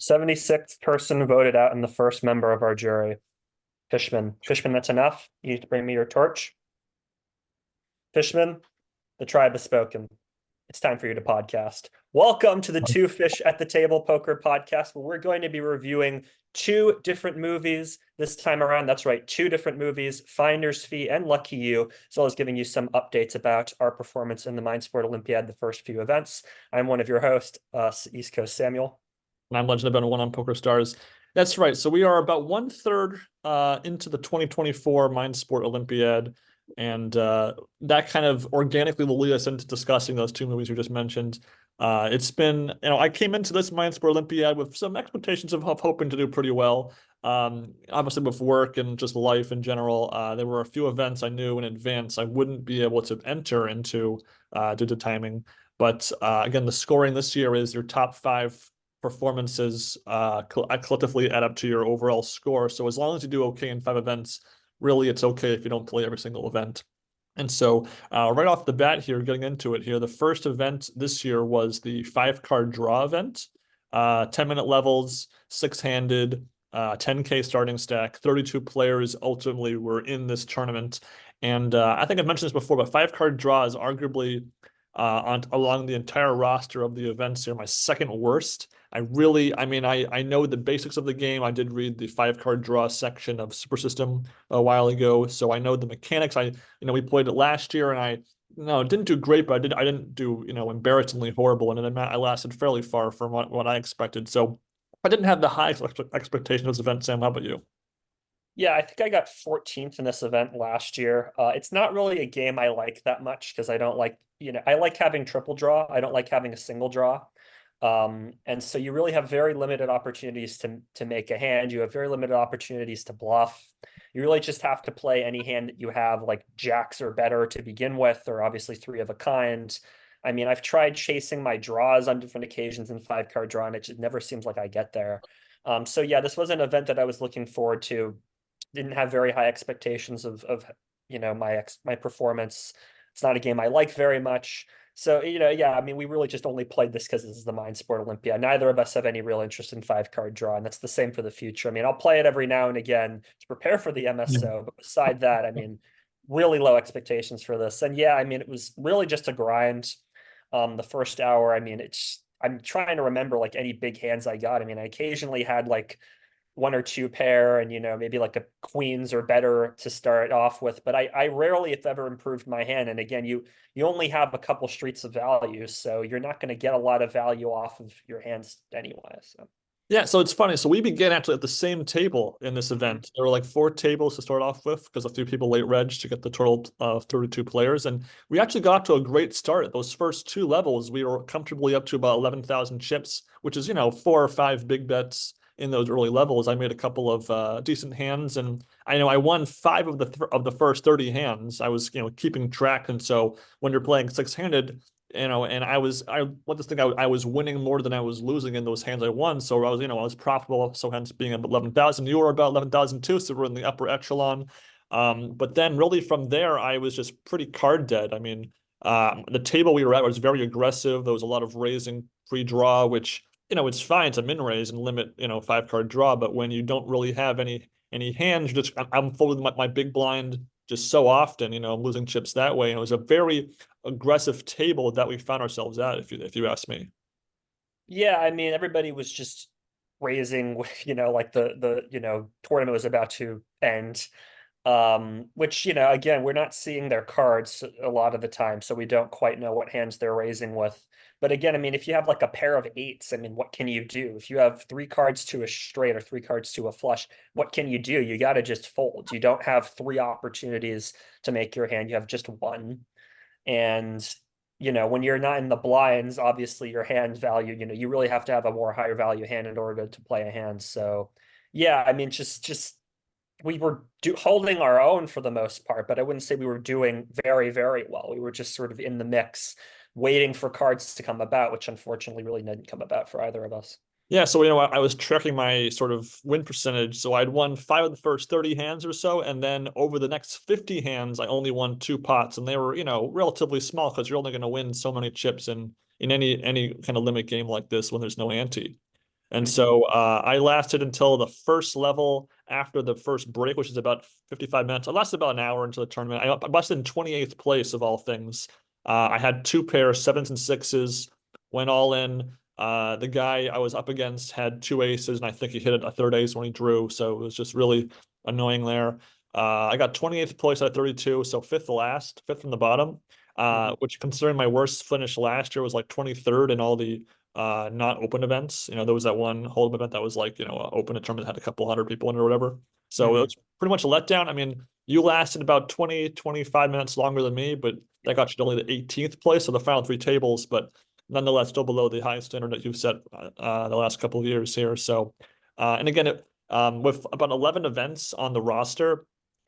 76th person voted out and the first member of our jury. Fishman. Fishman, that's enough. You need to bring me your torch. Fishman, the tribe has spoken. It's time for you to podcast. Welcome to the Two Fish at the Table Poker Podcast, where we're going to be reviewing two different movies this time around. That's right, two different movies, Finder's Fee and Lucky You, as well as giving you some updates about our performance in the Mind Sport Olympiad, the first few events. I'm one of your hosts, East Coast Samuel. And I'm Legend of Ben 1 on Poker Stars. That's right. So we are about 1/3 into the 2024 Mind Sport Olympiad. And that kind of organically will lead us into discussing those two movies you just mentioned. It's been, I came into this Mind Sport Olympiad with some expectations of hoping to do pretty well. Obviously with work and just life in general, there were a few events I knew in advance I wouldn't be able to enter into due to timing. But again, the scoring this year is your top 5 performances collectively add up to your overall score. So as long as you do okay in 5 events, really it's okay if you don't play every single event. And so right off the bat here, getting into it here, the first event this year was the 5-card draw event, 10-minute levels, 6-handed, 10K starting stack, 32 players ultimately were in this tournament. And I think I've mentioned this before, but 5-card draw is arguably along the entire roster of the events here, my second worst. I know the basics of the game. I did read the 5-card draw section of Super System a while ago, so I know the mechanics. We played it last year, and it didn't do great, but I didn't do embarrassingly horrible, and then I lasted fairly far from what I expected. So I didn't have the highest expectations of this event. Sam, how about you? Yeah, I think I got 14th in this event last year. It's not really a game I like that much because I don't like, I like having triple draw. I don't like having a single draw. And so you really have very limited opportunities to make a hand. You have very limited opportunities to bluff. You really just have to play any hand that you have, like jacks or better to begin with, or obviously 3 of a kind. I mean, I've tried chasing my draws on different occasions in 5-card draw, and it just never seems like I get there. So yeah, this was an event that I was looking forward to. Didn't have very high expectations of my performance. It's not a game I like very much. So, yeah, I mean, we really just only played this because this is the Mind Sport Olympia. Neither of us have any real interest in 5-card draw, and that's the same for the future. I mean, I'll play it every now and again to prepare for the MSO, but beside that, I mean, really low expectations for this. And yeah, I mean, it was really just a grind. The first hour, I mean, I'm trying to remember like any big hands I got. I mean, I occasionally had like 1 or 2 pair and maybe like a queens or better to start off with, but I rarely if ever improved my hand. And again, you only have a couple streets of value, so you're not going to get a lot of value off of your hands anyway. So Yeah, so it's funny. So we began actually at the same table in this event. There were like 4 tables to start off with because a few people late reg to get the total of 32 players. And we actually got to a great start. At those first 2 levels, we were comfortably up to about 11,000 chips, which is, 4 or 5 big bets in those early levels. I made a couple of decent hands, and I know I won 5 of the first 30 hands. I was keeping track, and so when you're playing 6-handed, and I was winning more than I was losing in those hands I won. So I was profitable. So hence being about 11,000. You were about 11,000 too, so we're in the upper echelon. But then really from there, I was just pretty card dead. I mean, the table we were at was very aggressive. There was a lot of raising pre-draw, which it's fine to min raise and limit 5-card draw, but when you don't really have any hands, I'm folding my big blind just so often, I'm losing chips that way. And it was a very aggressive table that we found ourselves at, if you ask me. yeah, I mean, everybody was just raising, like the tournament was about to end. Which, again, we're not seeing their cards a lot of the time, so we don't quite know what hands they're raising with. But again, I mean, if you have like a pair of 8s, I mean, what can you do? If you have 3 cards to a straight or 3 cards to a flush, what can you do? You got to just fold. You don't have 3 opportunities to make your hand. You have just 1. And, when you're not in the blinds, obviously your hand value, you really have to have a more higher value hand in order to play a hand. So, yeah, I mean, just we were holding our own for the most part, but I wouldn't say we were doing very, very well. We were just sort of in the mix, waiting for cards to come about, which unfortunately really didn't come about for either of us. Yeah, so I was tracking my sort of win percentage. So I'd won 5 of the first 30 hands or so, and then over the next 50 hands, I only won 2 pots, and they were relatively small because you're only going to win so many chips in any kind of limit game like this when there's no ante. And Hmm. so I lasted until the first level after the first break, which is about 55 minutes. I lasted about an hour into the tournament. I busted in 28th place of all things. I had two pairs, sevens and sixes, went all in. The guy I was up against had two aces, and I think he hit a third ace when he drew. So it was just really annoying there. I got 28th place out of 32, so fifth last, fifth from the bottom, Hmm. which considering my worst finish last year was like 23rd in all the not open events. There was that one Hold'em event that was like, open a tournament that had a couple hundred people in it or whatever. So it Hmm. was pretty much a letdown. I mean, you lasted about 20, 25 minutes longer than me, but that got you to only the 18th place of the final three tables, but nonetheless still below the high standard that you've set the last couple of years here. So, and again, with about 11 events on the roster,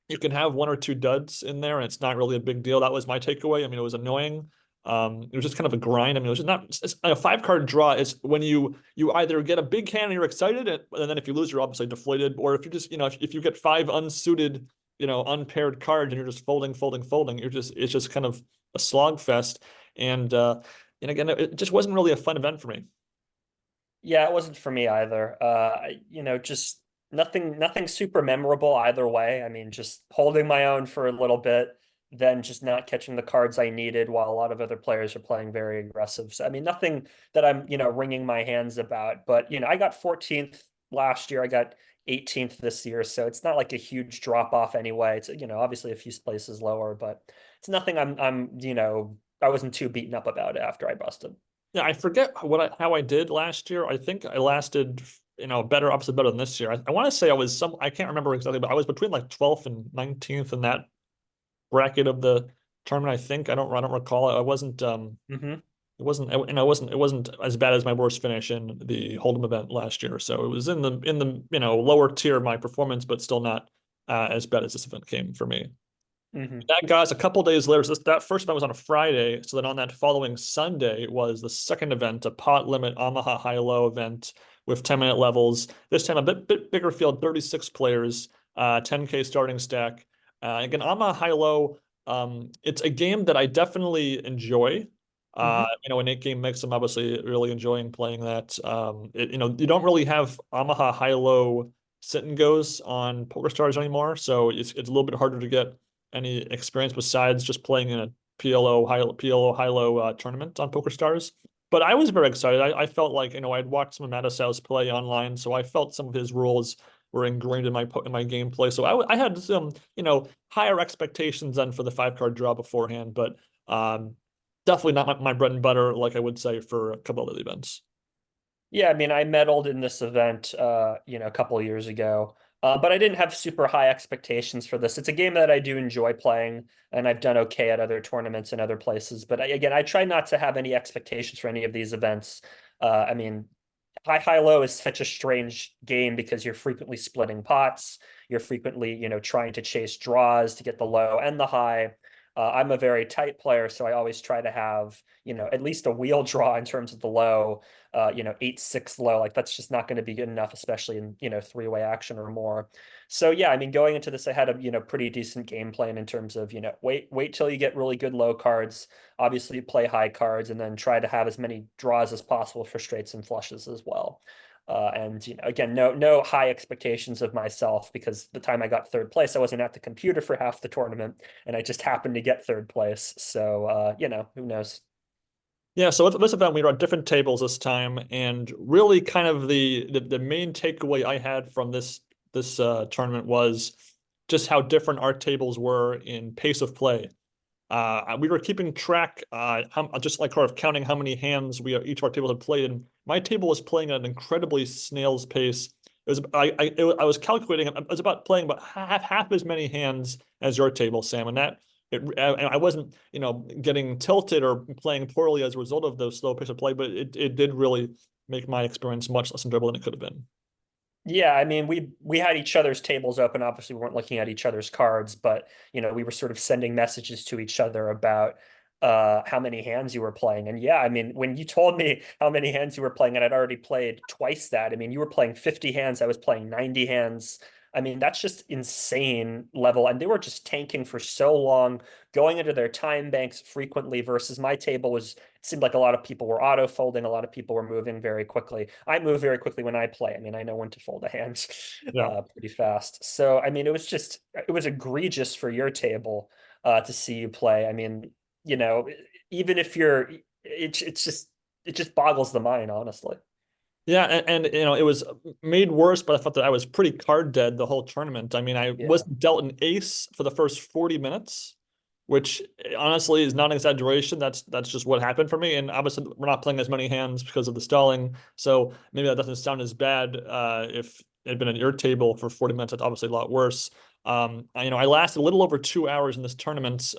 you can have one or two duds in there, and it's not really a big deal. That was my takeaway. I mean, it was annoying. It was just kind of a grind. I mean, it was just not a five-card draw is when you either get a big hand and you're excited, and then if you lose, you're obviously deflated. Or if you just, if you get five unsuited, unpaired cards and you're just folding, folding, folding, it's just kind of a slog fest. And again, it just wasn't really a fun event for me. Yeah, it wasn't for me either. Just nothing super memorable either way. I mean, just holding my own for a little bit, then just not catching the cards I needed while a lot of other players are playing very aggressive. So, I mean, nothing that I'm, wringing my hands about. But, I got 14th last year. I got 18th this year. So it's not like a huge drop off anyway. It's, obviously a few places lower, but it's nothing I wasn't too beaten up about it after I busted. Yeah, I forget how I did last year. I think I lasted, better, opposite better than this year. I want to say I can't remember exactly, but I was between like 12th and 19th in that bracket of the tournament. I don't recall. Hmm. It wasn't as bad as my worst finish in the Hold'em event last year. So it was in the lower tier of my performance, but still not as bad as this event came for me. Hmm. That guys, a couple days later, so that first event was on a Friday. So then on that following Sunday was the second event, a pot limit Omaha high-low event with 10-minute levels. This time a bit bigger field, 36 players, 10K starting stack. Again, Omaha high-low, it's a game that I definitely enjoy. Hmm. An 8 game mix, I'm obviously really enjoying playing that. You don't really have Omaha high-low sit and goes on PokerStars anymore, so it's a little bit harder to get any experience besides just playing in a PLO high-low tournament on PokerStars. But I was very excited. I felt like I'd watched some of Mattisau's play online, so I felt some of his rules were ingrained in my gameplay. So I had some higher expectations than for the 5 card draw beforehand, but definitely not my bread and butter like I would say for a couple of the events. Yeah, I mean, I medaled in this event, a couple of years ago, but I didn't have super high expectations for this. It's a game that I do enjoy playing, and I've done okay at other tournaments and other places. But again, I try not to have any expectations for any of these events. I mean, high low is such a strange game because you're frequently splitting pots. You're frequently, trying to chase draws to get the low and the high. I'm a very tight player, so I always try to have, at least a wheel draw in terms of the low, 8-6 low. Like that's just not going to be good enough, especially in, three-way action or more. So yeah, I mean, going into this, I had a, pretty decent game plan in terms of, wait till you get really good low cards, obviously play high cards, and then try to have as many draws as possible for straights and flushes as well. And again, no high expectations of myself because the time I got third place, I wasn't at the computer for half the tournament, and I just happened to get third place. So who knows? Yeah, so with this event, we were at different tables this time, and really kind of the main takeaway I had from this tournament was just how different our tables were in pace of play. We were keeping track, just like sort of counting how many hands each of our tables had played, and my table was playing at an incredibly snail's pace. I was calculating. I was about playing about half as many hands as your table, Sam, and I wasn't getting tilted or playing poorly as a result of the slow pace of play, but it did really make my experience much less enjoyable than it could have been. Yeah, I mean, we had each other's tables open. Obviously, we weren't looking at each other's cards, but we were sort of sending messages to each other about how many hands you were playing. And yeah, I mean, when you told me how many hands you were playing, and I'd already played twice that, I mean, you were playing 50 hands, I was playing 90 hands. I mean, that's just insane level. And they were just tanking for so long, going into their time banks frequently versus my table was, it seemed like a lot of people were auto folding. A lot of people were moving very quickly. I move very quickly when I play. I mean, I know when to fold a hand Yeah. pretty fast. So, I mean, it was egregious for your table to see you play. I mean, you know, even if you're, it just boggles the mind, honestly. Yeah, and you know, it was made worse, but I thought that I was pretty card dead the whole tournament. I mean, I Yeah. wasn't dealt an ace for the first 40 minutes, which honestly is not an exaggeration. That's just what happened for me. And obviously, we're not playing as many hands because of the stalling, so maybe that doesn't sound as bad. If it had been at your table for 40 minutes, that's obviously a lot worse. You know, I lasted a little over 2 hours in this tournament.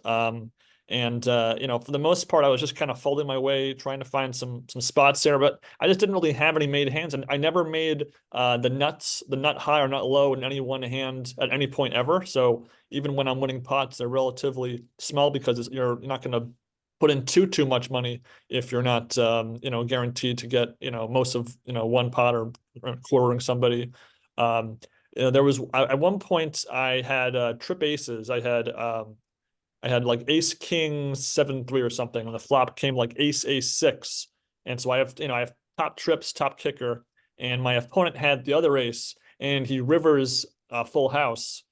And you know, for the most part, I was just kind of folding my way, trying to find some spots there, but I just didn't really have any made hands, and I never made the nut high or nut low in any one hand at any point ever. So even when I'm winning pots, they're relatively small because you're not going to put in too much money if you're not you know, guaranteed to get, you know, most of, you know, one pot or quartering somebody. You know, there was at one point I had trip aces. I had like ace king 7-3 or something, and the flop came like ace 6. And so I have, you know, I have top trips, top kicker, and my opponent had the other ace, and he rivers full house.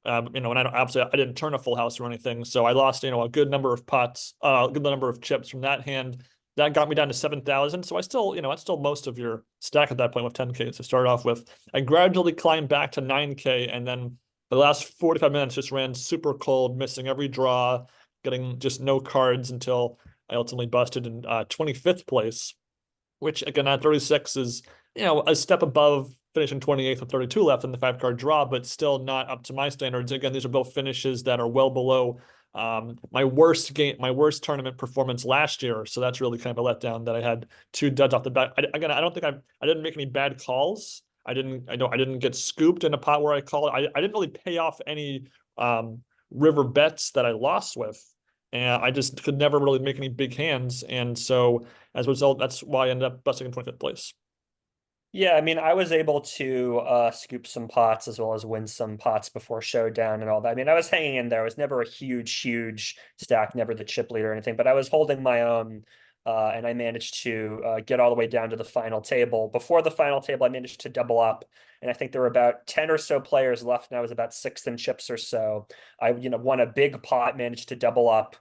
You know, and I don't, obviously I didn't turn a full house or anything, so I lost, you know, a good number of pots, a good number of chips from that hand. That got me down to 7,000. So I still, you know, that's still most of your stack at that point with 10K to start off with. I gradually climbed back to 9K, and then the last 45 minutes just ran super cold, missing every draw, getting just no cards until I ultimately busted in 25th place, which again at 36 is, you know, a step above finishing 28th with 32 left in the 5 card draw, but still not up to my standards. Again, these are both finishes that are well below my worst tournament performance last year. So that's really kind of a letdown that I had 2 duds off the bat. Again, I don't think I didn't make any bad calls. I didn't get scooped in a pot where I called. I didn't really pay off any river bets that I lost with. And I just could never really make any big hands. And so as a result, that's why I ended up busting in 25th place. Yeah, I mean, I was able to scoop some pots as well as win some pots before showdown and all that. I mean, I was hanging in there. I was never a huge stack, never the chip leader or anything, but I was holding my own, and I managed to get all the way down to the final table. Before the final table, I managed to double up, and I think there were about 10 or so players left, and I was about sixth in chips or so. I, you know, won a big pot, managed to double up.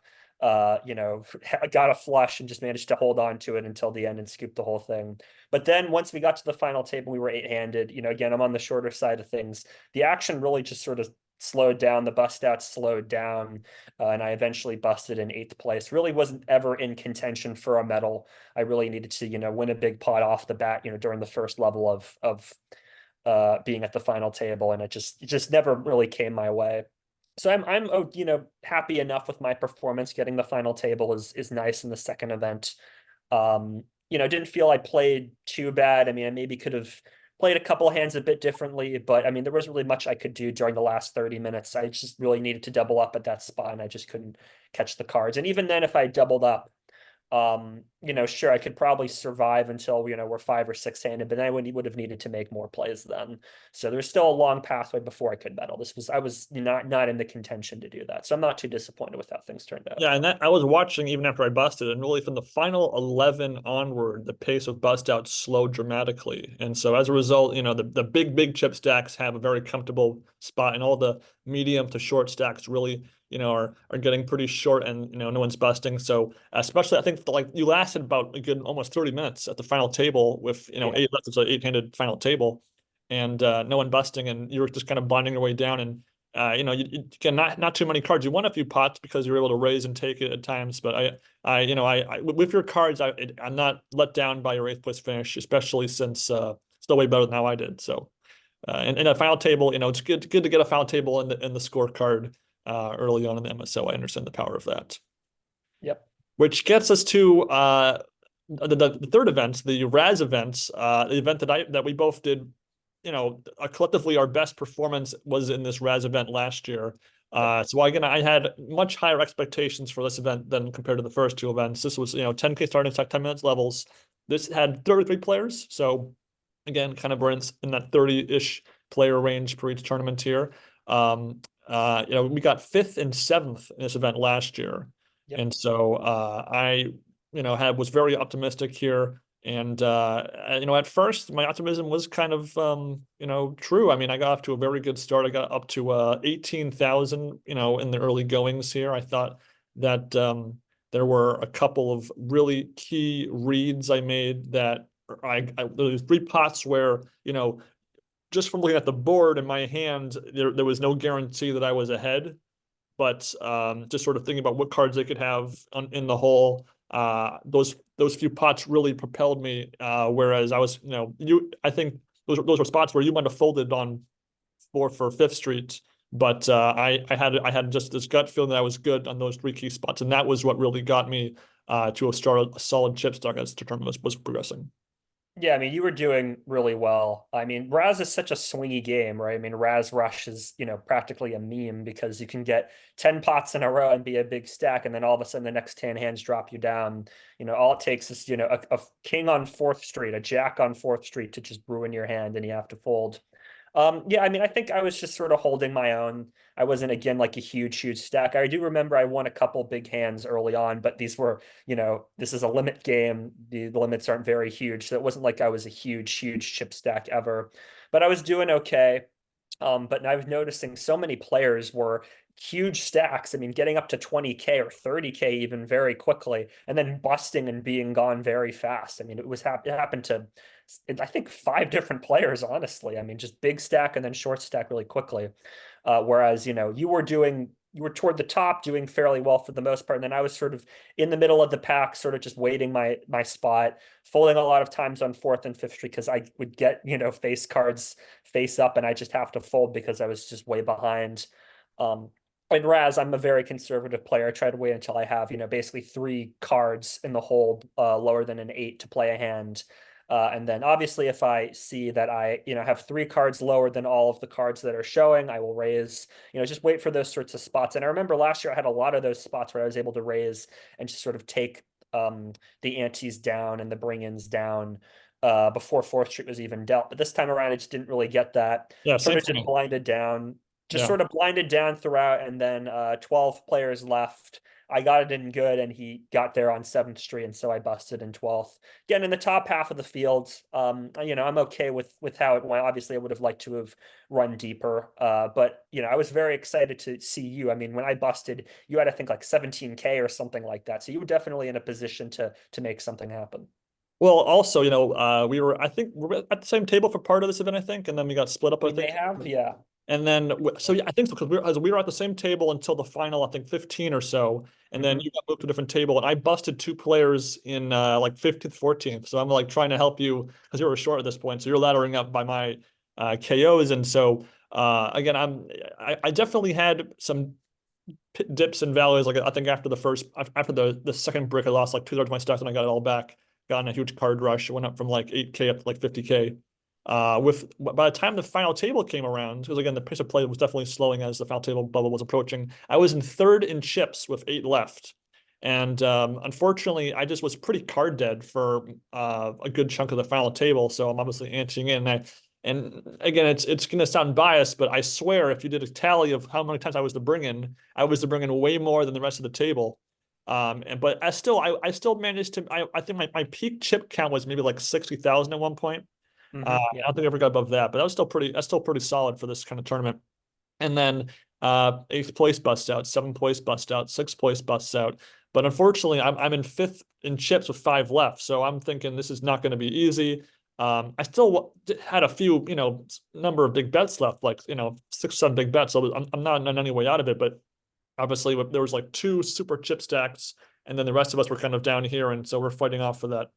You know, got a flush and just managed to hold on to it until the end and scoop the whole thing. But then once we got to the final table, we were eight-handed. You know, again, I'm on the shorter side of things. The action really just sort of slowed down. The bust out slowed down, and I eventually busted in eighth place. Really wasn't ever in contention for a medal. I really needed to, you know, win a big pot off the bat, you know, during the first level of being at the final table, and it just never really came my way. So I'm oh, you know, happy enough with my performance. Getting the final table is nice in the second event. You know, didn't feel I played too bad. I mean, I maybe could have played a couple of hands a bit differently, but I mean, there wasn't really much I could do during the last 30 minutes. I just really needed to double up at that spot, and I just couldn't catch the cards. And even then, if I doubled up, you know, sure, I could probably survive until, you know, we're 5 or 6 handed, but then I would have needed to make more plays then. So there's still a long pathway before I could medal. I was not in the contention to do that. So I'm not too disappointed with how things turned out. Yeah, and that I was watching even after I busted, and really from the final 11 onward, the pace of bust out slowed dramatically. And so as a result, you know, the big chip stacks have a very comfortable spot, and all the medium to short stacks really, you know, are getting pretty short, and you know, no one's busting. So especially I think like you lasted about a good almost 30 minutes at the final table with, you know, Yeah. eight left. It's an eight-handed final table, and no one busting, and you were just kind of bonding your way down. And you know, you can not too many cards. You won a few pots because you're able to raise and take it at times. But you know, with your cards, I'm not let down by your eighth place finish, especially since still way better than how I did. So, and in a final table, you know, it's good to get a final table in the scorecard early on in the MSO. I understand the power of that. Yep. Which gets us to the third event, the Razz event, the event that we both did, you know, collectively our best performance was in this Razz event last year. Yep. So again, I had much higher expectations for this event than compared to the first 2 events. This was, you know, 10K starting stack 10 minutes levels. This had 33 players. So again, kind of we're in that 30-ish player range per each tournament here. We got fifth and seventh in this event last year. Yep. And so I, was very optimistic here. And at first my optimism was kind of true. I mean, I got off to a very good start. I got up to 18,000, in the early goings here. I thought that there were a couple of really key reads I made that there was three pots where, just from looking at the board in my hand, there was no guarantee that I was ahead. But just sort of thinking about what cards they could have in the hole, those few pots really propelled me. Whereas I was, I think those were spots where you might have folded on for Fifth Street, but I had just this gut feeling that I was good on those three key spots, and that was what really got me to a solid chip stock as the tournament was progressing. Yeah, I mean, you were doing really well. I mean, Razz is such a swingy game, right? I mean, Razz Rush is, practically a meme because you can get 10 pots in a row and be a big stack, and then all of a sudden the next 10 hands drop you down. All it takes is, a king on Fourth Street, a jack on Fourth Street to just ruin your hand and you have to fold. Yeah, I mean, I think I was just sort of holding my own. I wasn't, again, like a huge stack. I do remember I won a couple big hands early on, but these were, this is a limit game. The limits aren't very huge. So it wasn't like I was a huge chip stack ever, but I was doing okay. But I was noticing so many players were huge stacks. I mean, getting up to 20K or 30K even very quickly, and then busting and being gone very fast. I mean, it happened to, I think, five different players, honestly. I mean, just big stack and then short stack really quickly. Whereas, you were toward the top doing fairly well for the most part. And then I was sort of in the middle of the pack, sort of just waiting my spot, folding a lot of times on Fourth and Fifth Street because I would get, face cards face up and I just have to fold because I was just way behind. In Razz, I'm a very conservative player. I try to wait until I have, basically three cards in the hold lower than an eight to play a hand. And then obviously if I see that I, have three cards lower than all of the cards that are showing, I will raise, just wait for those sorts of spots. And I remember last year I had a lot of those spots where I was able to raise and just sort of take the antes down and the bring-ins down before Fourth Street was even dealt. But this time around, I just didn't really get that. Yeah, Sort same of for just me. blinded down, just Yeah. sort of blinded down throughout. And then 12 players left. I got it in good, and he got there on 7th Street, and so I busted in 12th. Again, in the top half of the field, I'm okay with how it went. Obviously, I would have liked to have run deeper, but I was very excited to see you. I mean, when I busted, you had I think like 17K or something like that, so you were definitely in a position to make something happen. Well, also, I think we were at the same table for part of this event, I think, and then we got split up, I We may think. have, yeah. And then, so yeah, I think so because we were at the same table until the final, I think 15 or so, and then Hmm. you got moved to a different table, and I busted two players in like 15th, 14th. So I'm like trying to help you because you were short at this point, so you're laddering up by my KOs, and so again, I definitely had some dips and valleys. Like I think after the second brick, I lost like two-thirds of my stuff, and I got it all back. Got in a huge card rush. It went up from like 8K up to like 50K. With by the time the final table came around, because again the pace of play was definitely slowing as the final table bubble was approaching. I was in third in chips with 8 left, and unfortunately, I just was pretty card dead for a good chunk of the final table. So I'm obviously anteing in. And again, it's going to sound biased, but I swear if you did a tally of how many times I was to bring in, I was to bring in way more than the rest of the table. But I still managed to. I think my peak chip count was maybe like 60,000 at one point. I Yeah. don't think I ever got above that, but that's still pretty solid for this kind of tournament. And then eighth place busts out, seventh place busts out, sixth place busts out. But unfortunately, I'm in fifth in chips with 5 left, so I'm thinking this is not going to be easy. I still had a few, number of big bets left, like 6, 7 big bets. So I'm not in any way out of it, but obviously there was like 2 super chip stacks, and then the rest of us were kind of down here, and so we're fighting off for that,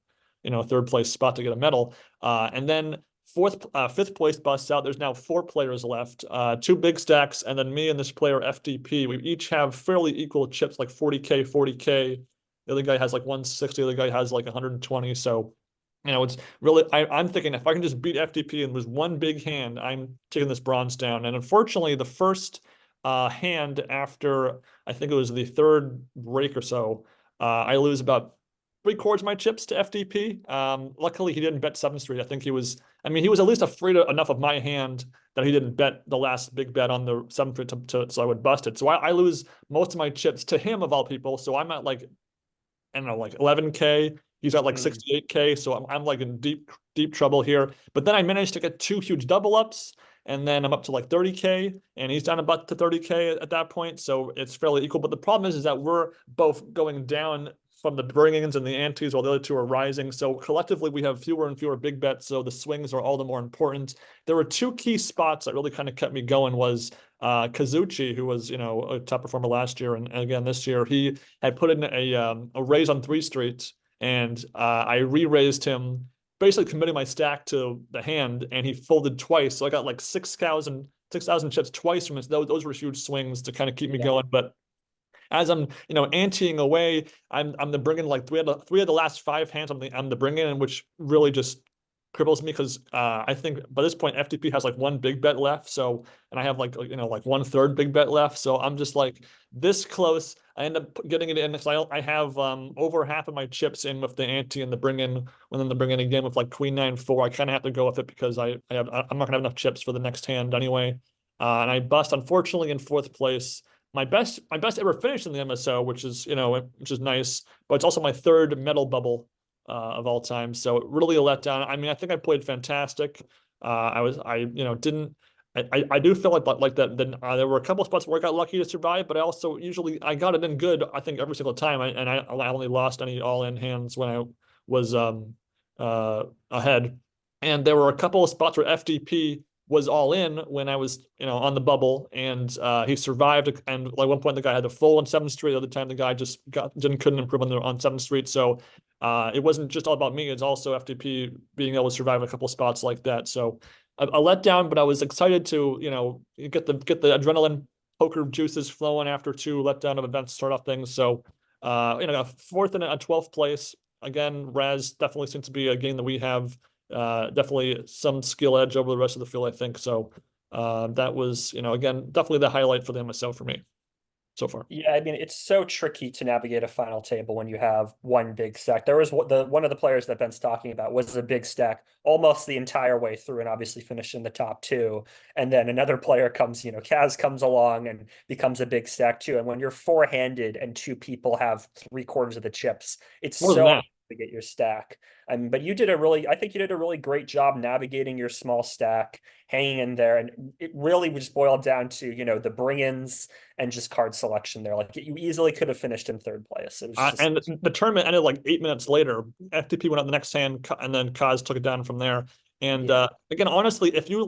third place spot to get a medal. And then fifth place busts out. There's now 4 players left, 2 big stacks, and then me and this player FDP. We each have fairly equal chips, like 40K, 40K. The other guy has like 160. The other guy has like 120. So, it's really I'm thinking if I can just beat FDP and lose one big hand, I'm taking this bronze down. And unfortunately, the first hand after I think it was the third break or so, I lose about 3/4 my chips to FDP. Luckily, he didn't bet 7th Street. I think he was at least afraid enough of my hand that he didn't bet the last big bet on the 7th street so I would bust it. So I lose most of my chips to him of all people. So I'm at like, I don't know, like 11K. He's got like Mm. 68K. So I'm like in deep trouble here. But then I managed to get two huge double ups. And then I'm up to like 30K and he's down about to 30K at that point. So it's fairly equal. But the problem is that we're both going down from the bring-ins and the antes while the other two are rising. So collectively we have fewer and fewer big bets. So the swings are all the more important. There were two key spots that really kind of kept me going was Kazuchi, who was, a top performer last year. And again, this year, he had put in a raise on 3 streets and I re-raised him, basically committing my stack to the hand, and he folded twice. So I got like 6,000 chips twice from it. So those were huge swings to kind of keep me Yeah. going. But as I'm, anteing away, I'm the bring in like three of the last 5 hands. I'm the bring in, which really just cripples me because I think by this point FTP has like one big bet left. So and I have like 1/3 big bet left. So I'm just like this close. I end up getting it in because I have over half of my chips in with the ante and the bring in, and then the bring in again with like Queen 9/4. I kind of have to go with it because I'm not gonna have enough chips for the next hand anyway. And I bust unfortunately in 4th place. My best ever finish in the MSO, which is nice, but it's also my 3rd medal bubble of all time. So really a letdown. I mean, I think I played fantastic. Didn't. I do feel like that. Then there were a couple of spots where I got lucky to survive, but I also usually I got it in good. I think every single time, I only lost any all in hands when I was ahead. And there were a couple of spots where FDP was all in when I was, on the bubble, and he survived. And like one point, the guy had the full on 7th street. The other time, the guy just couldn't improve on 7th street. So it wasn't just all about me. It's also FTP being able to survive a couple spots like that. So a letdown, but I was excited to, get the adrenaline poker juices flowing after 2 letdown of events to start off things. So, a 4th and a 12th place. Again, Razz definitely seems to be a game that we have definitely some skill edge over the rest of the field, I think. So that was, again, definitely the highlight for the MSO for me so far. Yeah, I mean, it's so tricky to navigate a final table when you have one big stack. There was one of the players that Ben's talking about was a big stack almost the entire way through and obviously finished in the top 2. And then another player comes, Kaz comes along and becomes a big stack too. And when you're 4-handed and 2 people have 3/4 of the chips, it's More than so hard that. to get your stack. I mean, but I think you did a really great job navigating your small stack, hanging in there. And it really just boiled down to, the bring-ins and just card selection there. Like you easily could have finished in 3rd place. It was just And the tournament ended like 8 minutes later. FTP went out the next hand, and then Kaz took it down from there. And yeah, again, honestly, if you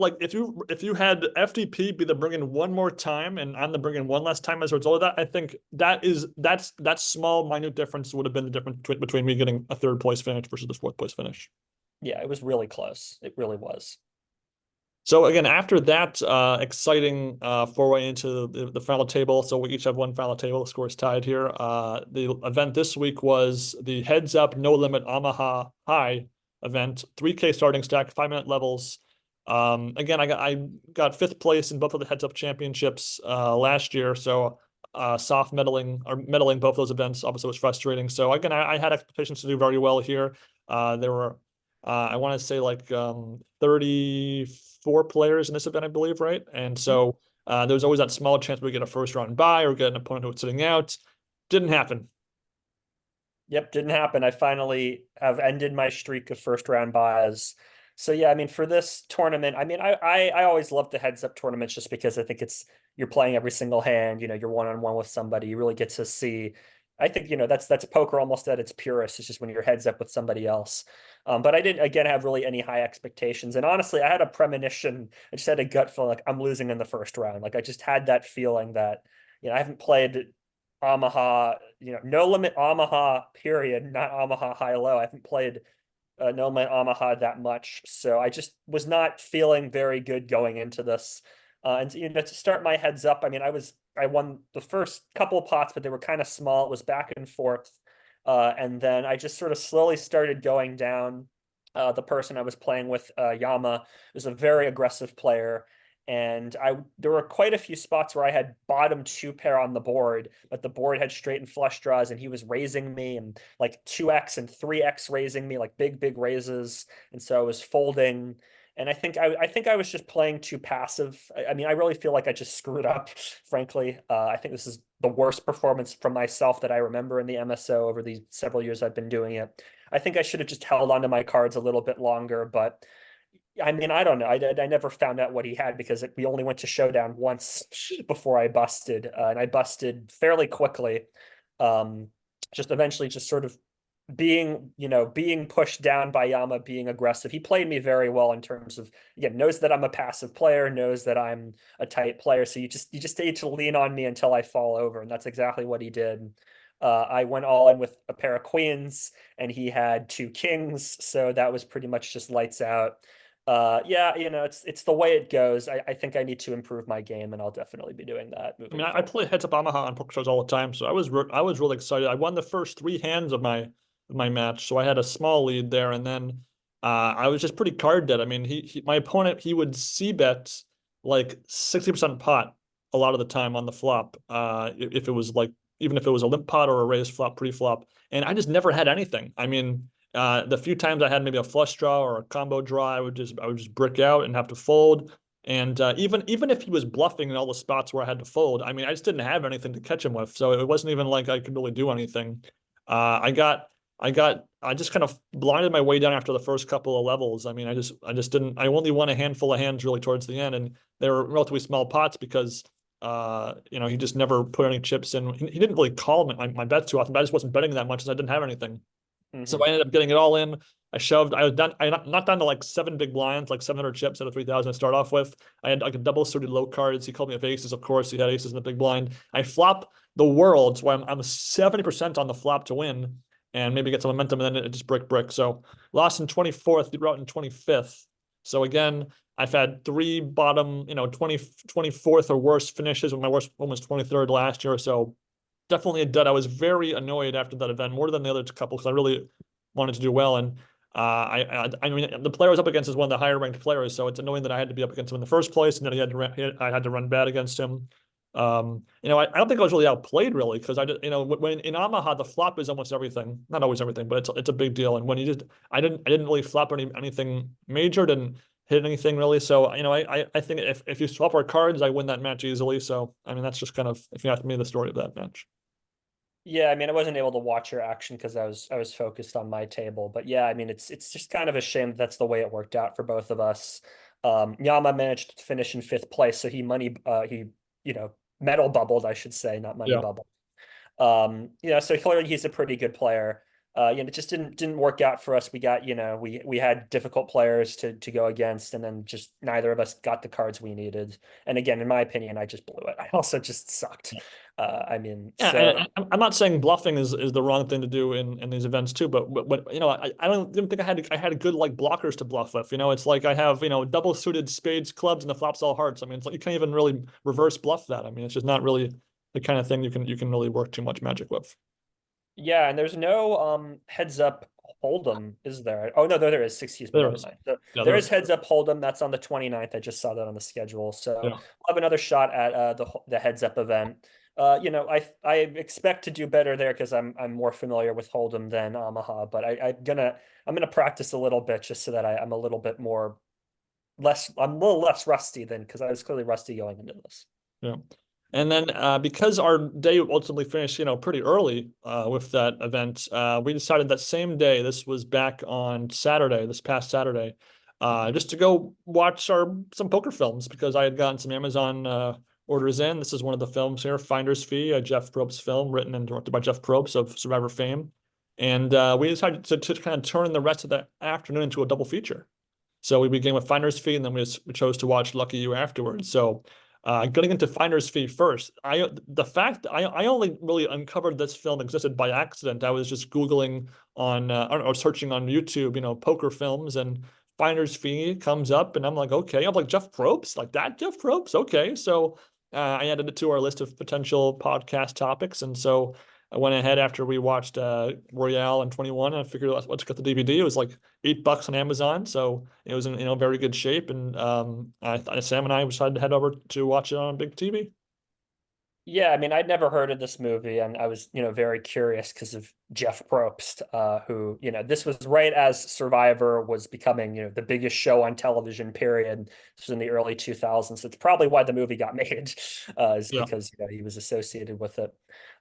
had FTP be the bring in one more time, and I'm the bring in one last time as a result of that, I think that small minute difference would have been the difference between me getting a 3rd place finish versus the 4th place finish. yeah, it was really close. It really was. So again, after that exciting four-way into the final table, so we each have one final table. The score is tied here. The event this week was the Heads Up No Limit Omaha High event, 3K starting stack, 5-minute levels. Again, I got 5th place in both of the Heads Up championships last year, so soft medaling both those events obviously was frustrating. So again, I had expectations to do very well here. There were I want to say like 34 players in this event, I believe, right? And so there was always that small chance we get a 1st round bye or get an opponent who was sitting out. Didn't happen. Yep, didn't happen. I finally have ended my streak of 1st round buys. So yeah, I mean, for this tournament, I mean, I always love the heads up tournaments just because I think you're playing every single hand, you're one-on-one with somebody. You really get to see. I think, that's poker almost at its purest. It's just when you're heads up with somebody else. But I didn't again have really any high expectations. And honestly, I had a premonition. I just had a gut feeling like I'm losing in the 1st round. Like I just had that feeling that, I haven't played Omaha, no limit Omaha period, not Omaha high low. I haven't played no limit Omaha that much, so I just was not feeling very good going into this. And to start my heads up, I mean, I won the first couple of pots, but they were kind of small. It was back and forth, and then I just sort of slowly started going down. The person I was playing with, Yama, was a very aggressive player. And there were quite a few spots where I had bottom 2 pair on the board, but the board had straight and flush draws, and he was raising me and like 2x and 3x raising me, like big raises. And so I was folding. And I think I was just playing too passive. I mean, I really feel like I just screwed up, frankly. I think this is the worst performance from myself that I remember in the MSO over these several years I've been doing it. I think I should have just held onto my cards a little bit longer, but I mean, I don't know. I never found out what he had because we only went to showdown once before I busted, and I busted fairly quickly. Um, just eventually, just sort of being pushed down by Yama, being aggressive. He played me very well in terms of, again, knows that I'm a passive player, knows that I'm a tight player. So you just need to lean on me until I fall over, and that's exactly what he did. I went all in with a pair of queens, and he had two kings, so that was pretty much just lights out. Yeah, it's the way it goes. I think I need to improve my game, and I'll definitely be doing that I moving mean, I forward. play heads up Omaha on PokerStars all the time, so I was really excited. I won the first three hands of my match, so I had a small lead there, and then I was just pretty card dead. I mean, my opponent, he would c bet like 60% pot a lot of the time on the flop. If it was like, even if it was a limp pot or a raised flop pre-flop, and I just never had anything. I mean, the few times I had maybe a flush draw or a combo draw, I would just brick out and have to fold. And even if he was bluffing in all the spots where I had to fold, I mean, I just didn't have anything to catch him with, so it wasn't even like I could really do anything. I got I just kind of blinded my way down after the first couple of levels. I mean, I just didn't. I only won a handful of hands really towards the end, and they were relatively small pots because he just never put any chips in. He didn't really call my bets too often, but I just wasn't betting that much, as I didn't have anything. So Hmm. I ended up getting it all in. I shoved. I was done. I not down to like seven big blinds, like 700 chips out of 3,000 to start off with. I had like a double suited low cards. He called me with aces, of course. He had aces in the big blind. I flop the world, so I'm 70% on the flop to win and maybe get some momentum, and then it just brick. So lost in 24th, beat out in 25th. So again, I've had three bottom, 24th or worse finishes. My worst one was 23rd last year. So definitely a dud. I was very annoyed after that event, more than the other couple, because I really wanted to do well. And I mean, the player I was up against is one of the higher ranked players, so it's annoying that I had to be up against him in the first place, and then I had to run bad against him. I don't think I was really outplayed really, because I just, when in Omaha the flop is almost everything, not always everything, but it's a big deal. And when you just, I didn't really flop anything major, didn't hit anything really. So I think if you swap our cards, I win that match easily. So I mean, that's just kind of, if you ask me, the story of that match. Yeah, I mean, I wasn't able to watch your action because I was focused on my table. But yeah, I mean, it's just kind of a shame that's the way it worked out for both of us. Yama managed to finish in fifth place, so he medal bubbled, I should say, not money Yeah. bubble. So clearly he's a pretty good player. It just didn't work out for us. We got, we had difficult players to go against, and then just neither of us got the cards we needed. And again, in my opinion, I just blew it. I also just sucked. I mean, Yeah, so I'm not saying bluffing is the wrong thing to do in these events too, but I didn't think I had a good like blockers to bluff with. It's like I have double suited spades, clubs, and the flops all hearts. I mean, it's like you can't even really reverse bluff that. I mean, it's just not really the kind of thing you can really work too much magic with. yeah, and there's no heads up hold'em, is there? Oh no, there is. Excuse me, There never is, mind. So yeah, there there is is, heads up hold'em. That's on the 29th. I just saw that on the schedule. So yeah. I'll have another shot at the heads up event. I expect to do better there because I'm more familiar with hold'em than Omaha, but I'm gonna practice a little bit just so that I'm a little bit more less I'm a little less rusty than because I was clearly rusty going into this. Yeah. And then because our day ultimately finished, pretty early with that event, we decided that same day, this was back on Saturday, this past Saturday, just to go watch some poker films because I had gotten some Amazon orders in. This is one of the films here, Finder's Fee, a Jeff Probst film written and directed by Jeff Probst of Survivor fame. And we decided to kind of turn the rest of the afternoon into a double feature. So we began with Finder's Fee, and then we chose to watch Lucky You afterwards. So getting into Finder's Fee first, the fact I only really uncovered this film existed by accident. I was just Googling on or searching on YouTube, poker films, and Finder's Fee comes up, and I'm like, okay, I'm like Jeff Probst, like that Jeff Probst, okay. So I added it to our list of potential podcast topics, and so I went ahead after we watched Royale and 21, and I figured let's get the DVD. It was like $8 on Amazon, so it was in very good shape. And Sam and I decided to head over to watch it on big TV. Yeah, I mean, I'd never heard of this movie, and I was, very curious because of Jeff Probst, who, this was right as Survivor was becoming, the biggest show on television, period. This was in the early 2000s. It's probably why the movie got made, is Yeah. because, he was associated with it.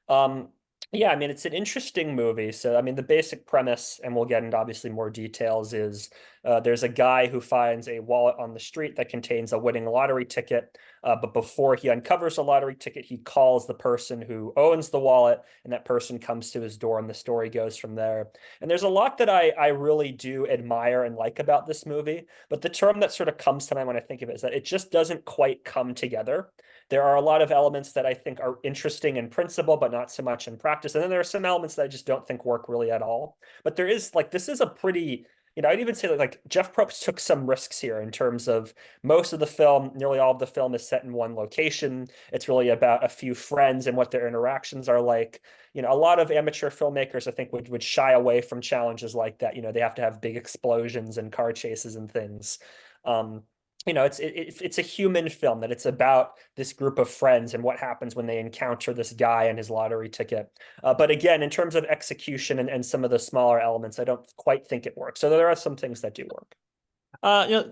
Um, yeah, I mean, it's an interesting movie. So, I mean, the basic premise, and we'll get into obviously more details, is there's a guy who finds a wallet on the street that contains a winning lottery ticket. But before he uncovers a lottery ticket, he calls the person who owns the wallet, and that person comes to his door, and the story goes from there. And there's a lot that I really do admire and like about this movie. But the term that sort of comes to mind when I think of it is that it just doesn't quite come together. There are a lot of elements that I think are interesting in principle, but not so much in practice. And then there are some elements that I just don't think work really at all. But there is like, this is a pretty, I'd even say like Jeff Probst took some risks here in terms of most of the film, nearly all of the film is set in one location. It's really about a few friends and what their interactions are like. A lot of amateur filmmakers, I think, would shy away from challenges like that. They have to have big explosions and car chases and things. Um, it's a human film that it's about this group of friends and what happens when they encounter this guy and his lottery ticket. But again, in terms of execution and some of the smaller elements, I don't quite think it works. So there are some things that do work.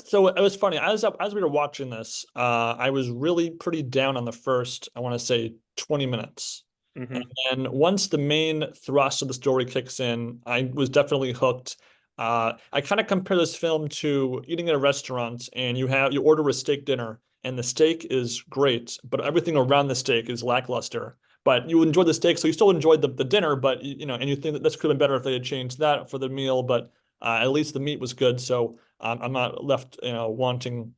So it was funny. As we were watching this, I was really pretty down on the first, I want to say 20 minutes. And Hmm. then once the main thrust of the story kicks in, I was definitely hooked. I kind of compare this film to eating at a restaurant and you order a steak dinner and the steak is great, but everything around the steak is lackluster. But you enjoyed the steak, so you still enjoyed the dinner, but and you think that this could have been better if they had changed that for the meal, but at least the meat was good. So I'm not left, wanting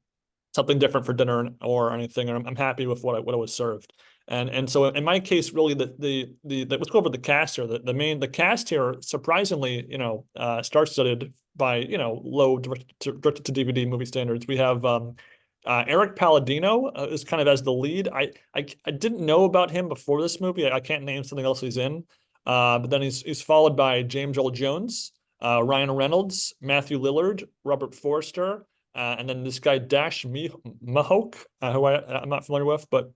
something different for dinner or anything. Or I'm happy with what I was served. And so in my case, really let's go over the cast here. The cast here, surprisingly, star-studded by low direct to DVD movie standards. We have Eric Palladino is kind of as the lead. I didn't know about him before this movie. I can't name something else he's in. But then he's followed by James Earl Jones, Ryan Reynolds, Matthew Lillard, Robert Forster, and then this guy Dash Mahok, who I'm not familiar with, but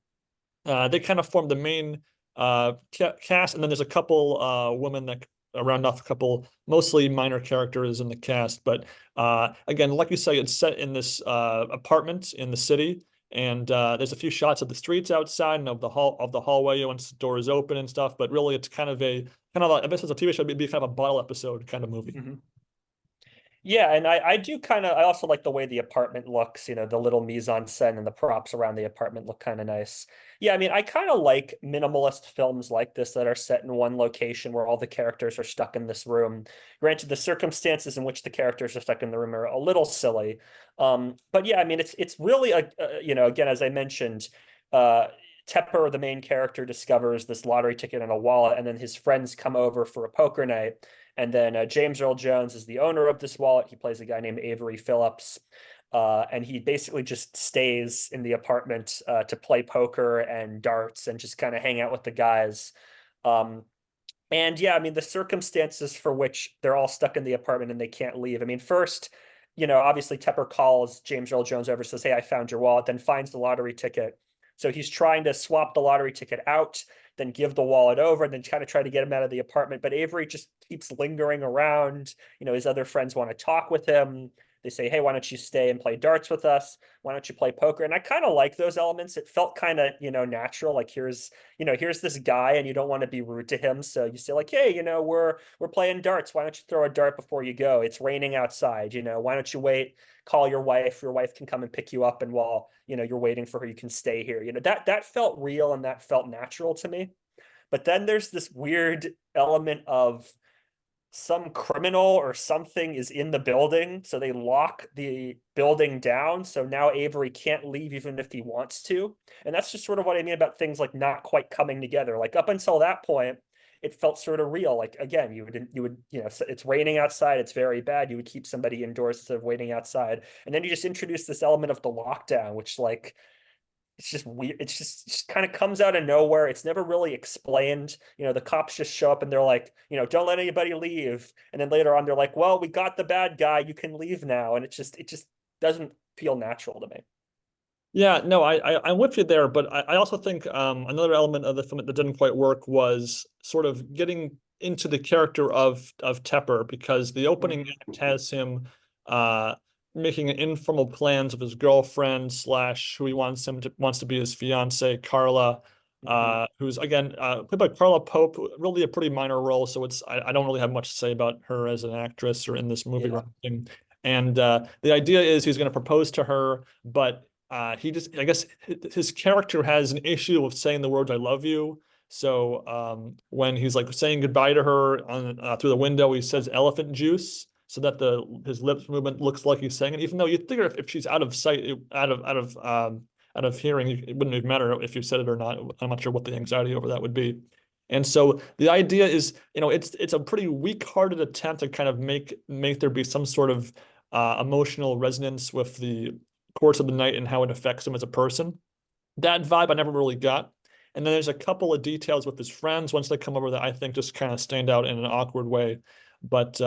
they kind of form the main cast. And then there's a couple women that round off a couple mostly minor characters in the cast. But again, like you say, it's set in this apartment in the city. And there's a few shots of the streets outside and of the hallway once the door is open and stuff. But really, it's kind of like, I guess it's a TV show, it'd be kind of a bottle episode kind of movie. Hmm. Yeah, and I do I also like the way the apartment looks, the little mise en scène and the props around the apartment look kind of nice. Yeah, I mean, I kind of like minimalist films like this that are set in one location where all the characters are stuck in this room. Granted, the circumstances in which the characters are stuck in the room are a little silly. But yeah, I mean, it's really again, as I mentioned, uh, Tepper, the main character, discovers this lottery ticket in a wallet, and then his friends come over for a poker night. And then James Earl Jones is the owner of this wallet. He plays a guy named Avery Phillips. And he basically just stays in the apartment to play poker and darts and just kind of hang out with the guys. Um, and yeah, I mean, the circumstances for which they're all stuck in the apartment and they can't leave. I mean, first, obviously Tepper calls James Earl Jones over, says, "Hey, I found your wallet," then finds the lottery ticket. So he's trying to swap the lottery ticket out, then give the wallet over, and then kind of try to get him out of the apartment. But Avery just keeps lingering around. His other friends want to talk with him. They say, "Hey, why don't you stay and play darts with us? Why don't you play poker?" And I kind of like those elements. It felt kind of, natural. Like here's this guy and you don't want to be rude to him. So you say like, "Hey, we're playing darts. Why don't you throw a dart before you go? It's raining outside. Why don't you wait? Call your wife. Your wife can come and pick you up. And while, you're waiting for her, you can stay here." That felt real and that felt natural to me. But then there's this weird element of some criminal or something is in the building, so they lock the building down. So now Avery can't leave even if he wants to. And that's just sort of what I mean about things like not quite coming together. Like up until that point, it felt sort of real. Like again, you would, it's raining outside, it's very bad. You would keep somebody indoors instead of waiting outside. And then you just introduce this element of the lockdown, which like it's just weird. Just kind of comes out of nowhere. It's never really explained. The cops just show up and they're like, "Don't let anybody leave." And then later on, they're like, "Well, we got the bad guy. You can leave now." And it just doesn't feel natural to me. Yeah, no, I'm with you there, but I also think another element of the film that didn't quite work was sort of getting into the character of Tepper, because the opening Mhm. act has him uh making informal plans with his girlfriend slash who he wants to be his fiance, Carla, Mhm. who's again played by Carla Pope, really a pretty minor role, so I don't really have much to say about her as an actress or in this movie or Yeah. anything. And the idea is he's going to propose to her, but he just, I guess his character has an issue with saying the words "I love you." So when he's like saying goodbye to her on through the window, he says "elephant juice," so that the his lips movement looks like he's saying it. Even though you figure if she's out of sight, out of hearing, it wouldn't even matter if you said it or not. I'm not sure what the anxiety over that would be. And so the idea is, it's a pretty weak-hearted attempt to kind of make there be some sort of emotional resonance with the course of the night and how it affects him as a person. That vibe I never really got. And then there's a couple of details with his friends once they come over that I think just kind of stand out in an awkward way. But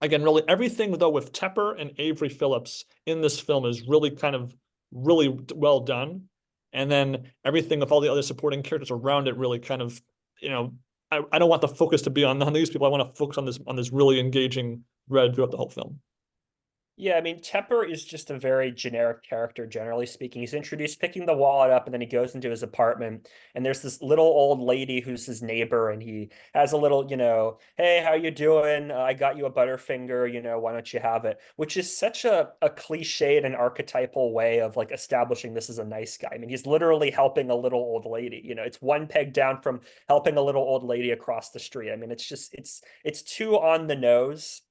again, really everything though with Tepper and Avery Phillips in this film is really kind of really well done. And then everything with all the other supporting characters around it really kind of, you know, I don't want the focus to be on these people. I want to focus on this really engaging thread throughout the whole film. Yeah, I mean, Tepper is just a very generic character, generally speaking. He's introduced picking the wallet up, and then he goes into his apartment, and there's this little old lady who's his neighbor, and he has a little, hey, how you doing? I got you a Butterfinger, why don't you have it? Which is such a cliched and archetypal way of like establishing this as a nice guy. I mean, he's literally helping a little old lady. It's one peg down from helping a little old lady across the street. I mean, it's too on the nose.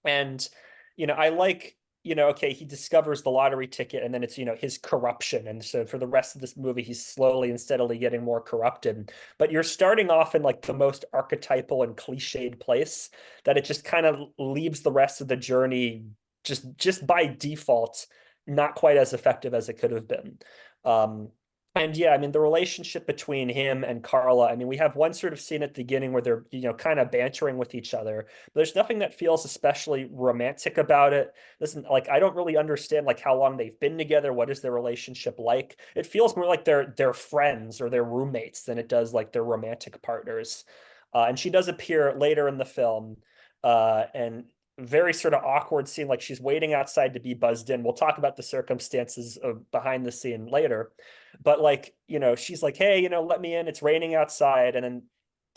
And I like, okay, he discovers the lottery ticket and then it's, his corruption. And so for the rest of this movie, he's slowly and steadily getting more corrupted. But you're starting off in like the most archetypal and cliched place that it just kind of leaves the rest of the journey just by default not quite as effective as it could have been. Um, and yeah, I mean, the relationship between him and Carla, I mean, we have one sort of scene at the beginning where they're, kind of bantering with each other. But there's nothing that feels especially romantic about it. Listen, like I don't really understand like how long they've been together. What is their relationship like? It feels more like they're friends or they're roommates than it does like they're romantic partners. And she does appear later in the film, and very sort of awkward scene, like she's waiting outside to be buzzed in. We'll talk about the circumstances of behind the scene later. But like, she's like, hey, let me in. It's raining outside. And then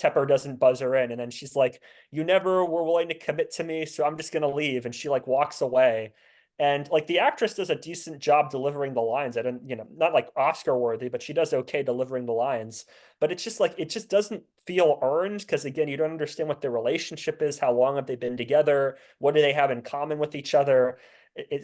Tepper doesn't buzz her in. And then she's like, you never were willing to commit to me, so I'm just gonna leave. And she like walks away. And like the actress does a decent job delivering the lines. I don't, not like Oscar worthy, but she does okay delivering the lines. But it's just like it just doesn't feel earned because again, you don't understand what their relationship is, how long have they been together, what do they have in common with each other.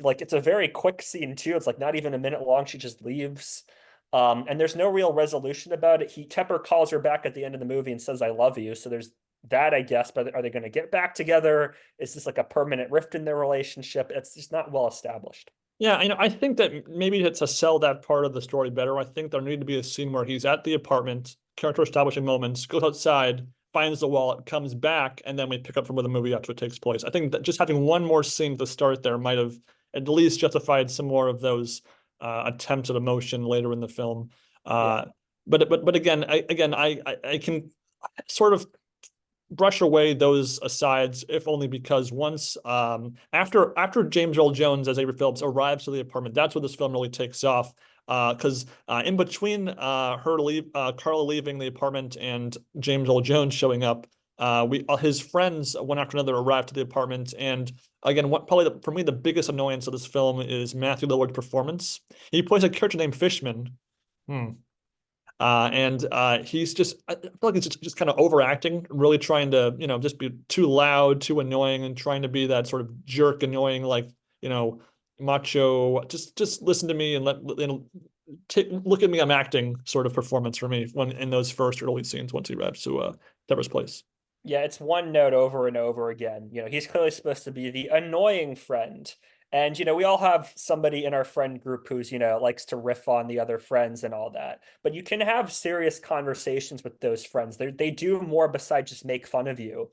Like it's a very quick scene too. It's like not even a minute long. She just leaves. And there's no real resolution about it. Tepper calls her back at the end of the movie and says, I love you. So there's that, I guess, but are they going to get back together? Is this like a permanent rift in their relationship? It's just not well established. Yeah, I think that maybe to sell that part of the story better, I think there need to be a scene where he's at the apartment, character establishing moments, goes outside, finds the wallet, comes back, and then we pick up from where the movie actually takes place. I think that just having one more scene at the start there might have at least justified some more of those attempts at emotion later in the film. Yeah. Uh, but again, I can sort of brush away those asides, if only because once after James Earl Jones as Avery Phillips arrives to the apartment, that's where this film really takes off. Because in between Carla leaving the apartment and James Earl Jones showing up, we his friends one after another arrive to the apartment, and again, what probably for me the biggest annoyance of this film is Matthew Lillard's performance. He plays a character named Fishman. Hmm. And he's just, I feel like he's just kind of overacting, really trying to, just be too loud, too annoying, and trying to be that sort of jerk, annoying, like, you know, macho, just listen to me and look at me, I'm acting sort of performance for me when in those first early scenes once he wraps to Deborah's place. Yeah, it's one note over and over again. He's clearly supposed to be the annoying friend. And, we all have somebody in our friend group who's, likes to riff on the other friends and all that. But you can have serious conversations with those friends. They do more besides just make fun of you.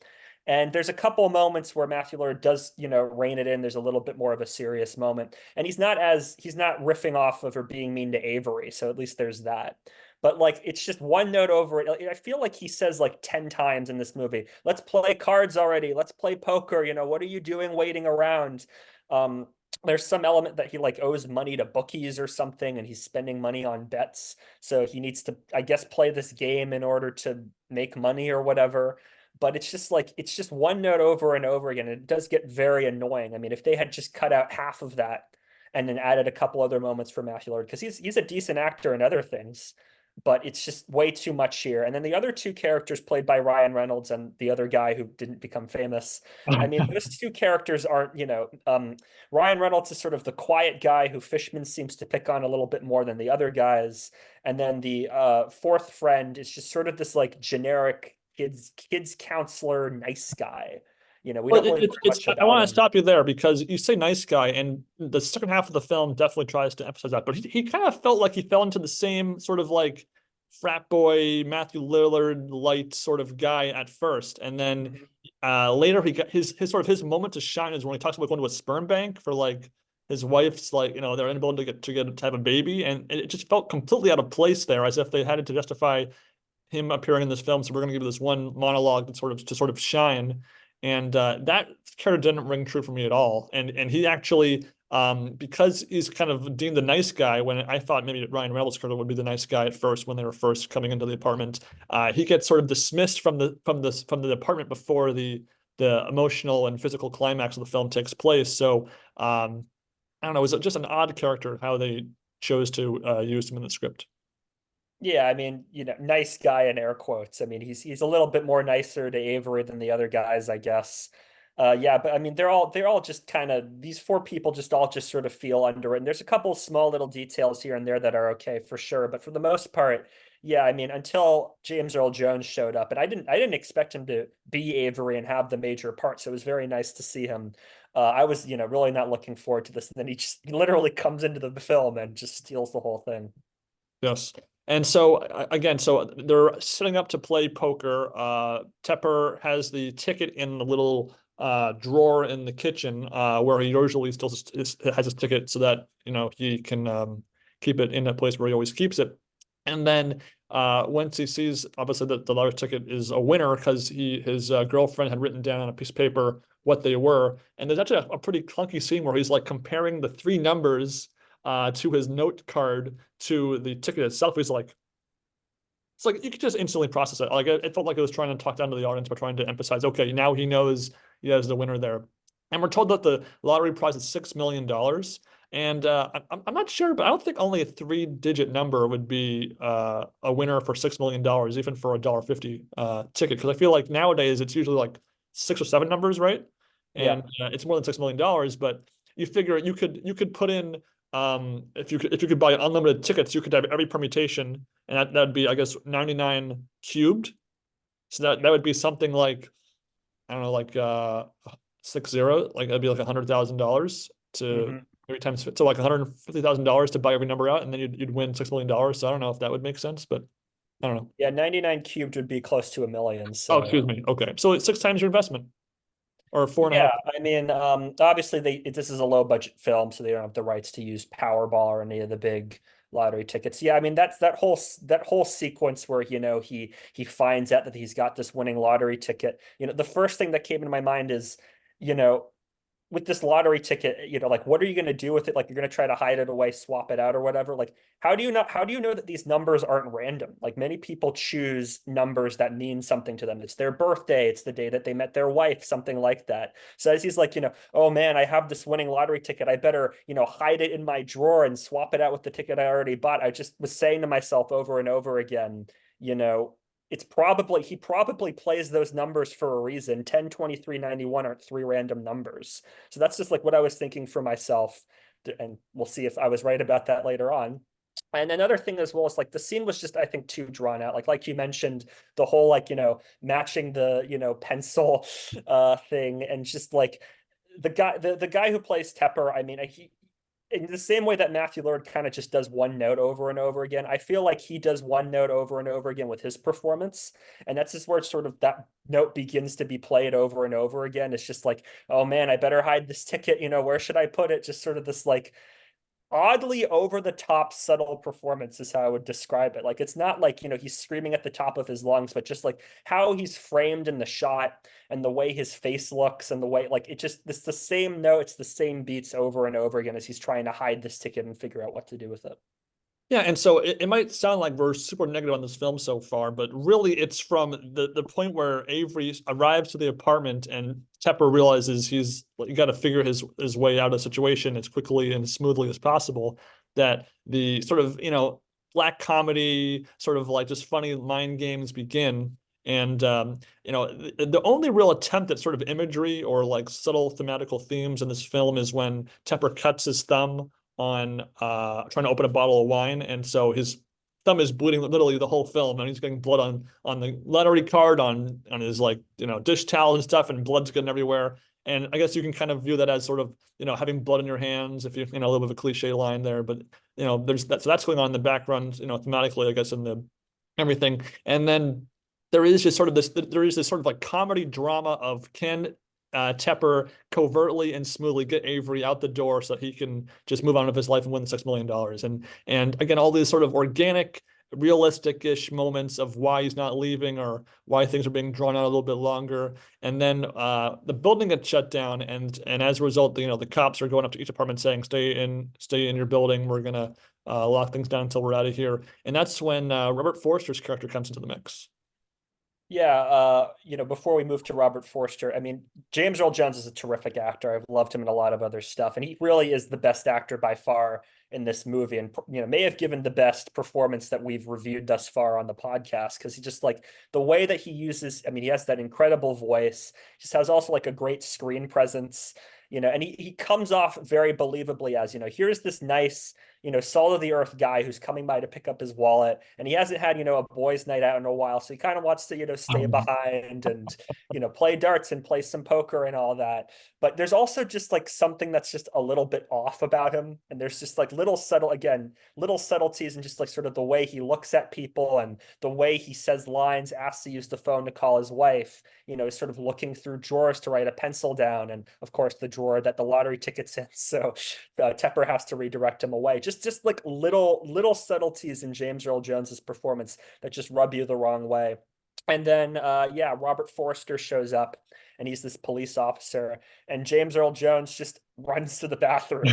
And there's a couple moments where Matthew Lillard does, rein it in. There's a little bit more of a serious moment. And he's not riffing off of or being mean to Avery. So at least there's that. But like it's just one note over it. I feel like he says like 10 times in this movie, let's play cards already. Let's play poker. What are you doing waiting around? Um, there's some element that he like owes money to bookies or something, and he's spending money on bets. So he needs to, I guess, play this game in order to make money or whatever. But it's just one note over and over again. It does get very annoying. I mean, if they had just cut out half of that and then added a couple other moments for Matthew Lillard, because he's a decent actor in other things, but it's just way too much here. And then the other two characters played by Ryan Reynolds and the other guy who didn't become famous. I mean, those two characters aren't, Ryan Reynolds is sort of the quiet guy who Fishman seems to pick on a little bit more than the other guys. And then the fourth friend is just sort of this like generic kids counselor, nice guy. We Well, don't really learn much I about want to him. stop you there because you say nice guy, and the second half of the film definitely tries to emphasize that. But he kind of felt like he fell into the same sort of like frat boy, Matthew Lillard light sort of guy at first. And then Mhm. later he got his sort of his moment to shine is when he talks about going to a sperm bank for like his wife's like, their inability to have a baby. And it just felt completely out of place there, as if they had to justify him appearing in this film. So we're going to give this one monologue to sort of shine. And that character didn't ring true for me at all. And he actually, because he's kind of deemed the nice guy, when I thought maybe Ryan Reynolds' character would be the nice guy at first when they were first coming into the apartment, he gets sort of dismissed from the apartment before the emotional and physical climax of the film takes place. So I don't know, it was just an odd character how they chose to use him in the script. Yeah, I mean, nice guy in air quotes. I mean, he's a little bit more nicer to Avery than the other guys, I guess. Yeah, but I mean, they're all just kind of these four people just all just sort of feel under it. And there's a couple small little details here and there that are okay for sure, but for the most part, yeah, I mean, until James Earl Jones showed up, and I didn't expect him to be Avery and have the major part, so it was very nice to see him. I was, really not looking forward to this, and then he literally comes into the film and just steals the whole thing. Yes. And so again, so they're setting up to play poker. Tepper has the ticket in the little drawer in the kitchen where he usually still has his ticket so that he can keep it in that place where he always keeps it. And then once he sees obviously that the lottery ticket is a winner because his girlfriend had written down on a piece of paper what they were. And there's actually a pretty clunky scene where he's like comparing the three numbers to his note card to the ticket itself. He's like, it's like you could just instantly process it. Like it felt like it was trying to talk down to the audience by trying to emphasize, okay, now he knows he has the winner there. And we're told that the lottery prize is $6 million. And I'm not sure, but I don't think only a three-digit number would be a winner for $6 million, even for a $1.50 ticket. Because I feel like nowadays it's usually like six or seven numbers, right? Yeah. And it's more than $6 million. But you figure you could put in if you could buy unlimited tickets, you could have every permutation, and that'd be, I guess, 99 cubed. So that would be something like, I don't know, like 60, like that'd be like $100,000 to Hmm. every time, so like $150,000 to buy every number out, and then you'd win $6 million. So I don't know if that would make sense, but I don't know. Yeah, 99 cubed would be close to a million. Oh, So excuse me. Okay, so it's six times your investment, or four and a half. yeah, I mean, obviously this is a low budget film, so they don't have the rights to use Powerball or any of the big lottery tickets. Yeah, I mean that's that whole sequence where he finds out that he's got this winning lottery ticket. The first thing that came into my mind is, you know, with this lottery ticket, like what are you going to do with it? Like you're going to try to hide it away, swap it out or whatever. Like how do you know that these numbers aren't random? Like many people choose numbers that mean something to them. It's their birthday, it's the day that they met their wife, something like that. So as he's like, oh man, I have this winning lottery ticket. I better, hide it in my drawer and swap it out with the ticket I already bought. I just was saying to myself over and over again, you know, he probably plays those numbers for a reason. 10, 23, 91 aren't three random numbers. So that's just like what I was thinking for myself. And we'll see if I was right about that later on. And another thing as well is like the scene was just, I think, too drawn out. Like you mentioned, the whole like, matching the, pencil thing, and just like the guy who plays Tepper, I mean, in the same way that Matthew Lillard kind of just does one note over and over again, I feel like he does one note over and over again with his performance. And that's just where it's sort of that note begins to be played over and over again. It's just like, oh man, I better hide this ticket. Where should I put it? Just sort of this like oddly over the top subtle performance is how I would describe it. Like it's not like, he's screaming at the top of his lungs, but just like how he's framed in the shot and the way his face looks and the way like it's the same notes, the same beats over and over again as he's trying to hide this ticket and figure out what to do with it. Yeah, and so it might sound like we're super negative on this film so far, but really it's from the point where Avery arrives to the apartment and Tepper realizes he's got to figure his way out of the situation as quickly and smoothly as possible, that the sort of, black comedy, sort of like just funny mind games begin. And the only real attempt at sort of imagery or like subtle thematical themes in this film is when Tepper cuts his thumb on trying to open a bottle of wine, and so his thumb is bleeding literally the whole film, and he's getting blood on the lottery card, on his like dish towel and stuff, and blood's getting everywhere. And I guess you can kind of view that as sort of having blood in your hands, if you a little bit of a cliche line there, but there's that, so that's going on in the background thematically, I guess, in the everything. And then there is just sort of this sort of like comedy drama of can Tepper covertly and smoothly get Avery out the door so that he can just move on with his life and win the $6 million. And again, all these sort of organic, realistic-ish moments of why he's not leaving or why things are being drawn out a little bit longer. And then the building gets shut down, and as a result, the cops are going up to each apartment saying, stay in your building. We're gonna lock things down until we're out of here. And that's when Robert Forster's character comes into the mix. Yeah, before we move to Robert Forster, I mean, James Earl Jones is a terrific actor. I've loved him in a lot of other stuff, and he really is the best actor by far in this movie, and may have given the best performance that we've reviewed thus far on the podcast, because he just like the way that he uses, I mean, he has that incredible voice, just has also like a great screen presence, and he comes off very believably as, here's this nice, salt of the earth guy who's coming by to pick up his wallet, and he hasn't had, a boys' night out in a while, so he kind of wants to, stay behind and, play darts and play some poker and all that. But there's also just like something that's just a little bit off about him, and there's just like little subtleties and just like sort of the way he looks at people and the way he says lines, asks to use the phone to call his wife, is sort of looking through drawers to write a pencil down, and of course the drawer that the lottery ticket's in, so Tepper has to redirect him away. Just like little subtleties in James Earl Jones's performance that just rub you the wrong way. And then Robert Forster shows up, and he's this police officer, and James Earl Jones just runs to the bathroom,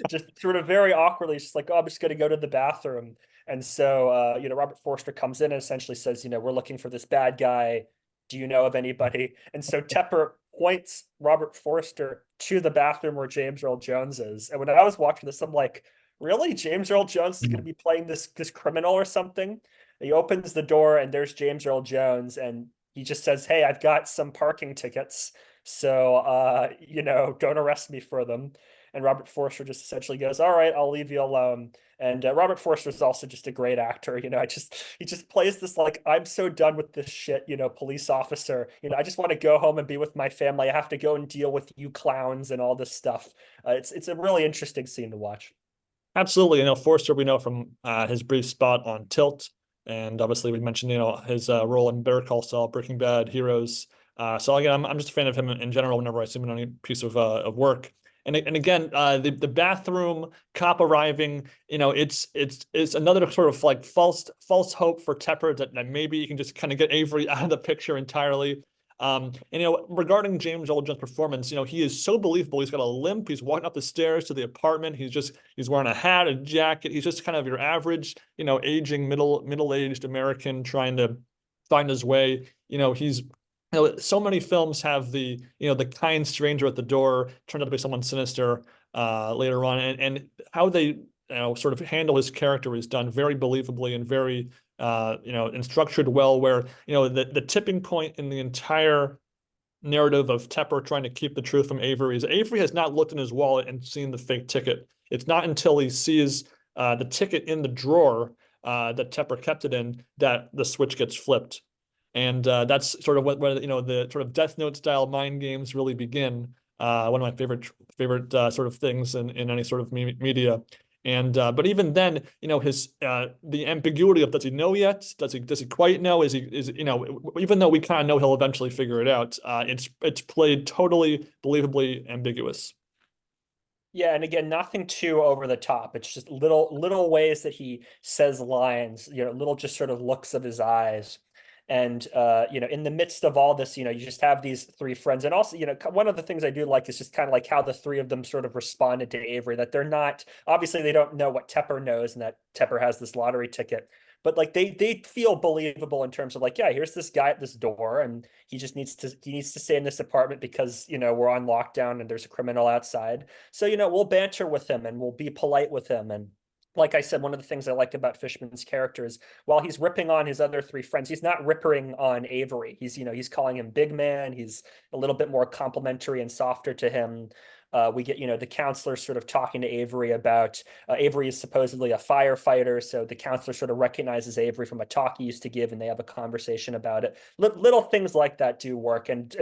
just sort of very awkwardly, just like, oh, I'm just going to go to the bathroom. And so Robert Forster comes in and essentially says, we're looking for this bad guy. Do you know of anybody? And so Tepper points Robert Forster to the bathroom where James Earl Jones is. And when I was watching this, I'm like, really? James Earl Jones is going to be playing this criminal or something? He opens the door and there's James Earl Jones, and he just says, hey, I've got some parking tickets, so don't arrest me for them. And Robert Forster just essentially goes, all right, I'll leave you alone. And Robert Forster is also just a great actor. He just plays this like, I'm so done with this shit, police officer. I just want to go home and be with my family. I have to go and deal with you clowns and all this stuff. It's a really interesting scene to watch. Absolutely. Forster, we know from his brief spot on Tilt. And obviously we mentioned, his role in Better Call Saul, Breaking Bad, Heroes. So again, I'm just a fan of him in general whenever I see him in any piece of work. And again, the bathroom cop arriving, it's another sort of like false hope for Tepper that maybe you can just kind of get Avery out of the picture entirely. And regarding James Earl Jones' performance, he is so believable. He's got a limp. He's walking up the stairs to the apartment. He's wearing a hat, a jacket. He's just kind of your average, aging middle-aged American trying to find his way. He's so many films have the kind stranger at the door turned out to be someone sinister later on, and how they sort of handle his character is done very believably and very and structured well, where the tipping point in the entire narrative of Tepper trying to keep the truth from Avery is Avery has not looked in his wallet and seen the fake ticket. It's not until he sees the ticket in the drawer that Tepper kept it in that the switch gets flipped. And that's sort of where the sort of Death Note style mind games really begin. One of my favorite sort of things in any sort of media. And but even then, his the ambiguity of, does he know yet? Does he quite know? Is even though we kind of know he'll eventually figure it out, it's played totally believably ambiguous. Yeah, and again, nothing too over the top. It's just little ways that he says lines, little just sort of looks of his eyes. And in the midst of all this, you just have these three friends. And also, one of the things I do like is just kind of like how the three of them sort of responded to Avery, that they're not, obviously they don't know what Tepper knows and that Tepper has this lottery ticket. But like they feel believable in terms of like, yeah, here's this guy at this door and he needs to stay in this apartment because, we're on lockdown and there's a criminal outside. So, we'll banter with him and we'll be polite with him. And like I said, one of the things I like about Fishman's character is while he's ripping on his other three friends, he's not ripping on Avery. He's calling him big man. He's a little bit more complimentary and softer to him. We get, the counselor sort of talking to Avery about Avery is supposedly a firefighter. So the counselor sort of recognizes Avery from a talk he used to give, and they have a conversation about it. Little things like that do work. And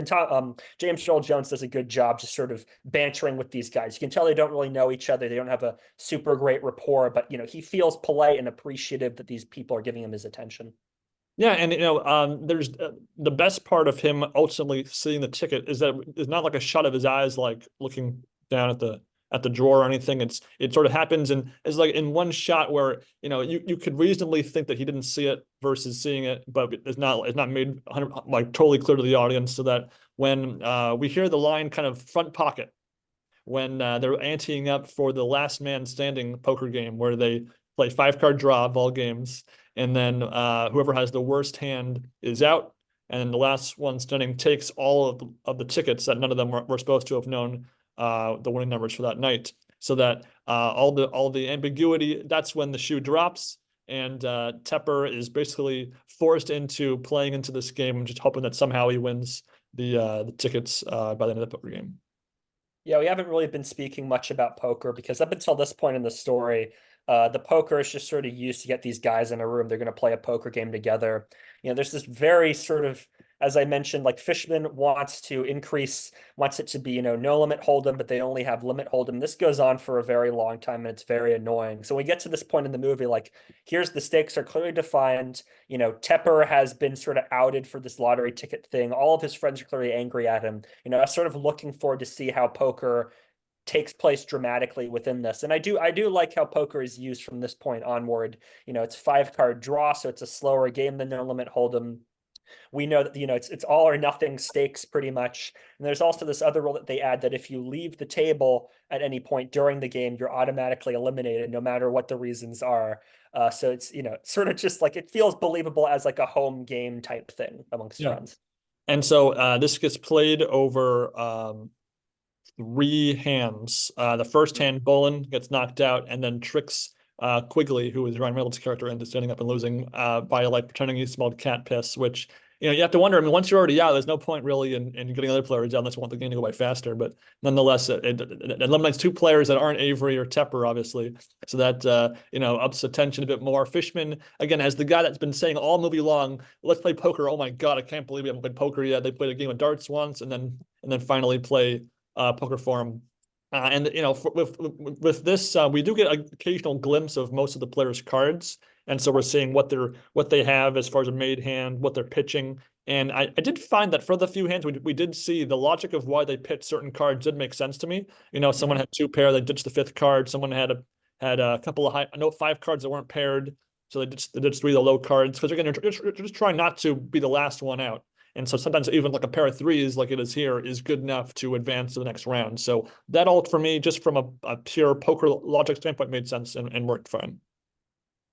James Earl Jones does a good job just sort of bantering with these guys. You can tell they don't really know each other. They don't have a super great rapport, but, he feels polite and appreciative that these people are giving him his attention. Yeah, and there's the best part of him ultimately seeing the ticket is that it's not like a shot of his eyes, like looking down at the drawer or anything. It sort of happens and it's like in one shot where you could reasonably think that he didn't see it versus seeing it, but it's not made 100, like totally clear to the audience, so that when we hear the line kind of front pocket when they're anteing up for the last man standing poker game where they play 5 card draw of all games, and then whoever has the worst hand is out, and then the last one standing takes all of the tickets that none of them were supposed to have known the winning numbers for that night, so that all the ambiguity, that's when the shoe drops. And Tepper is basically forced into playing into this game and just hoping that somehow he wins the tickets by the end of the poker game. Yeah, we haven't really been speaking much about poker because up until this point in the story, the poker is just sort of used to get these guys in a room. They're going to play a poker game together. There's this very sort of, as I mentioned, like Fishman wants it to be, no limit hold'em, but they only have limit hold'em. This goes on for a very long time and it's very annoying. So when we get to this point in the movie, like here's the stakes are clearly defined. Tepper has been sort of outed for this lottery ticket thing. All of his friends are clearly angry at him. I'm sort of looking forward to see how poker takes place dramatically within this. And I do like how poker is used from this point onward. It's 5 card draw, so it's a slower game than No Limit Hold'em. We know that it's all or nothing stakes pretty much. And there's also this other rule that they add that if you leave the table at any point during the game, you're automatically eliminated, no matter what the reasons are. So it's sort of just like it feels believable as like a home game type thing amongst Yeah. friends. And so this gets played over 3 hands. The first hand, Bolin gets knocked out and then tricks Quigley, who is Ryan Reynolds' character, into standing up and losing by like pretending he smelled cat piss, which you have to wonder. I mean, once you're already out, there's no point really in getting other players out unless you want the game to go by faster. But nonetheless, it eliminates 2 players that aren't Avery or Tepper, obviously, so that ups the tension a bit more. Fishman again as the guy that's been saying all movie long, "Let's play poker." Oh my God, I can't believe we haven't played poker yet. They played a game of darts once, and then finally play poker form. And with this, we do get an occasional glimpse of most of the players' cards, and so we're seeing what they have as far as a made hand, what they're pitching. And I did find that for the few hands we did see the logic of why they pitched certain cards did make sense to me. Someone had 2 pair, they ditched the 5th card. Someone had a couple of 5 cards that weren't paired, so they ditched 3 of the low cards because they're just trying not to be the last one out. And so sometimes even like a pair of 3s, like it is here, is good enough to advance to the next round. So that all for me, just from a pure poker logic standpoint, made sense and worked fine.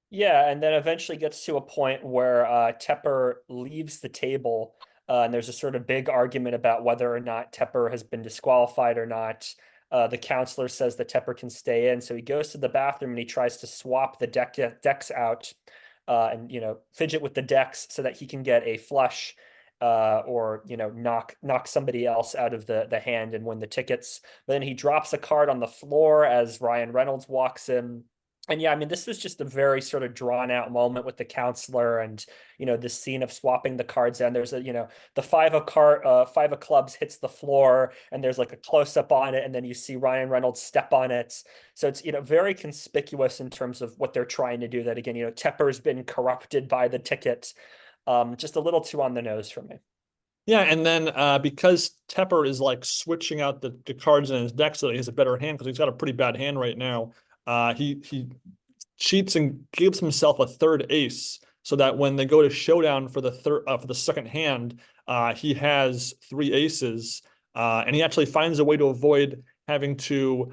Yeah, and then eventually gets to a point where Tepper leaves the table, and there's a sort of big argument about whether or not Tepper has been disqualified or not. The counselor says that Tepper can stay in, so he goes to the bathroom and he tries to swap the decks out, and fidget with the decks so that he can get a flush, or knock somebody else out of the hand and win the tickets. But then he drops a card on the floor as Ryan Reynolds walks in. And yeah, I mean, this was just a very sort of drawn out moment with the counselor and, this scene of swapping the cards. And there's the five of clubs hits the floor and there's like a close up on it. And then you see Ryan Reynolds step on it. So it's, very conspicuous in terms of what they're trying to do. That again, Tepper's been corrupted by the ticket. Just a little too on the nose for me. Yeah, and then because Tepper is like switching out the cards in his deck so that he has a better hand because he's got a pretty bad hand right now. He cheats and gives himself a third ace so that when they go to showdown for the second hand, he has three aces, and he actually finds a way to avoid having to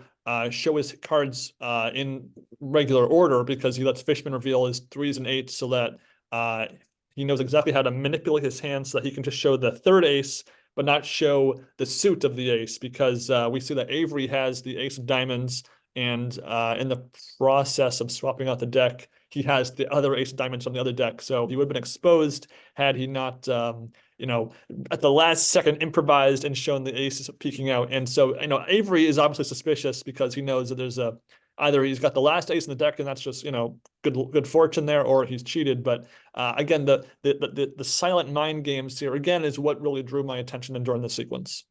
show his cards in regular order because he lets Fishman reveal his threes and eights so that he knows exactly how to manipulate his hand so that he can just show the third ace, but not show the suit of the ace because we see that Avery has the ace of diamonds, and in the process of swapping out the deck, he has the other ace of diamonds on the other deck. So he would have been exposed had he not, at the last second improvised and shown the aces peeking out. And so, Avery is obviously suspicious because he knows that there's either he's got the last ace in the deck and that's just good fortune there, or he's cheated. But again, the silent mind games here again is what really drew my attention during the sequence.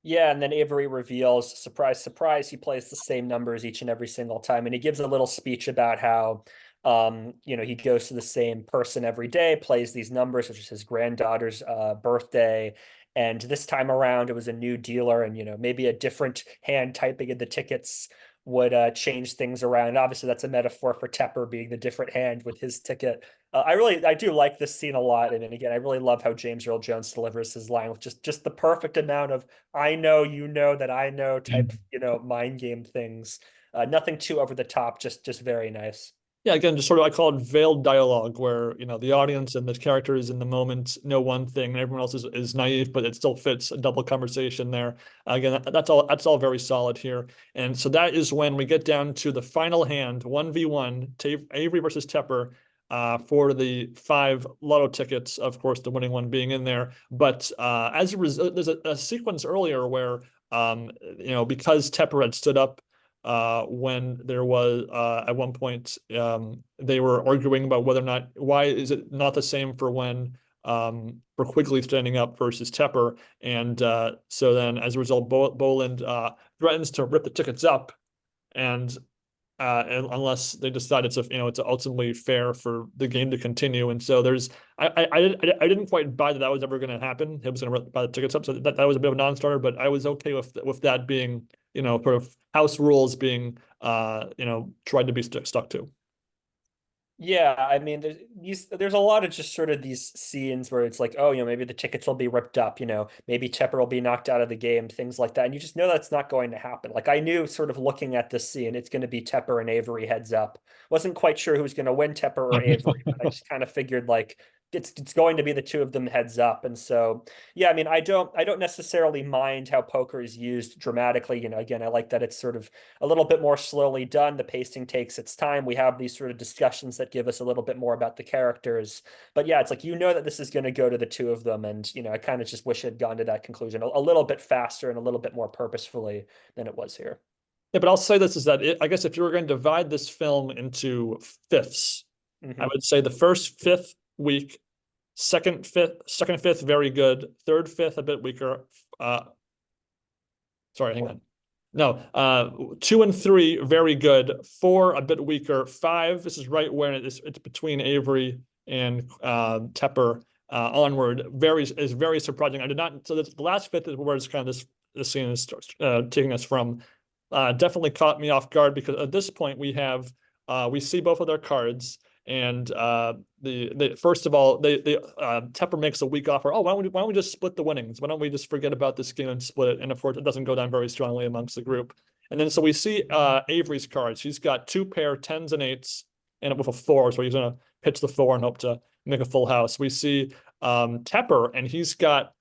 Yeah, and then Avery reveals, surprise, surprise, he plays the same numbers each and every single time. And he gives a little speech about how, he goes to the same person every day, plays these numbers, which is his granddaughter's birthday. And this time around, it was a new dealer, and, maybe a different hand typing in the tickets would change things around. Obviously, that's a metaphor for Tepper being the different hand with his ticket. I do like this scene a lot. And then again, I really love how James Earl Jones delivers his line with just the perfect amount of "I know, that I know" type, mind game things. Nothing too over the top, just very nice. Yeah, again, just sort of I call it veiled dialogue where, the audience and the characters in the moment know one thing and everyone else is naive, but it still fits a double conversation there. Again, that's all very solid here. And so that is when we get down to the final hand, 1v1, Avery versus Tepper, for the 5 lotto tickets, of course, the winning one being in there. But as a result, there's a sequence earlier where because Tepper had stood up when there was at one point they were arguing about whether or not why is it not the same for when for Quigley standing up versus Tepper, and so then as a result Boland threatens to rip the tickets up, and unless they decide it's ultimately fair for the game to continue. And so I didn't quite buy that was ever going to happen. He was going to buy the tickets up, so that was a bit of a non-starter. But I was okay with that being sort of house rules being tried to be stuck to. Yeah, I mean, there's a lot of just sort of these scenes where it's like, oh, maybe the tickets will be ripped up, maybe Tepper will be knocked out of the game, things like that. And you just know that's not going to happen. Like I knew sort of looking at this scene, it's going to be Tepper and Avery heads up. Wasn't quite sure who was going to win, Tepper or Avery, but I just kind of figured like it's going to be the two of them heads up. And so yeah, I mean, I don't necessarily mind how poker is used dramatically. Again, I like that it's sort of a little bit more slowly done. The pacing takes its time. We have these sort of discussions that give us a little bit more about the characters. But yeah, it's like that this is going to go to the two of them, and I kind of just wish it had gone to that conclusion a little bit faster and a little bit more purposefully than it was here. Yeah, but I'll say this is that I guess if you were going to divide this film into fifths, I would say the first fifth weak, second fifth very good, third fifth a bit weaker. Sorry, hang on. No, 2 and 3 very good, 4 a bit weaker, 5 this is right where it's between Avery and Tepper onward. Is very surprising. I did not. So the last fifth is where it's kind of this scene is taking us from. Definitely caught me off guard because at this point we see both of their cards. And the first of all, Tepper makes a weak offer. Oh, why don't we just split the winnings? Why don't we just forget about this game and split it? And of course, it doesn't go down very strongly amongst the group. And then so we see Avery's cards. He's got 2 pair 10s and 8s, and with a 4, so he's gonna pitch the 4 and hope to make a full house. We see Tepper, and he's got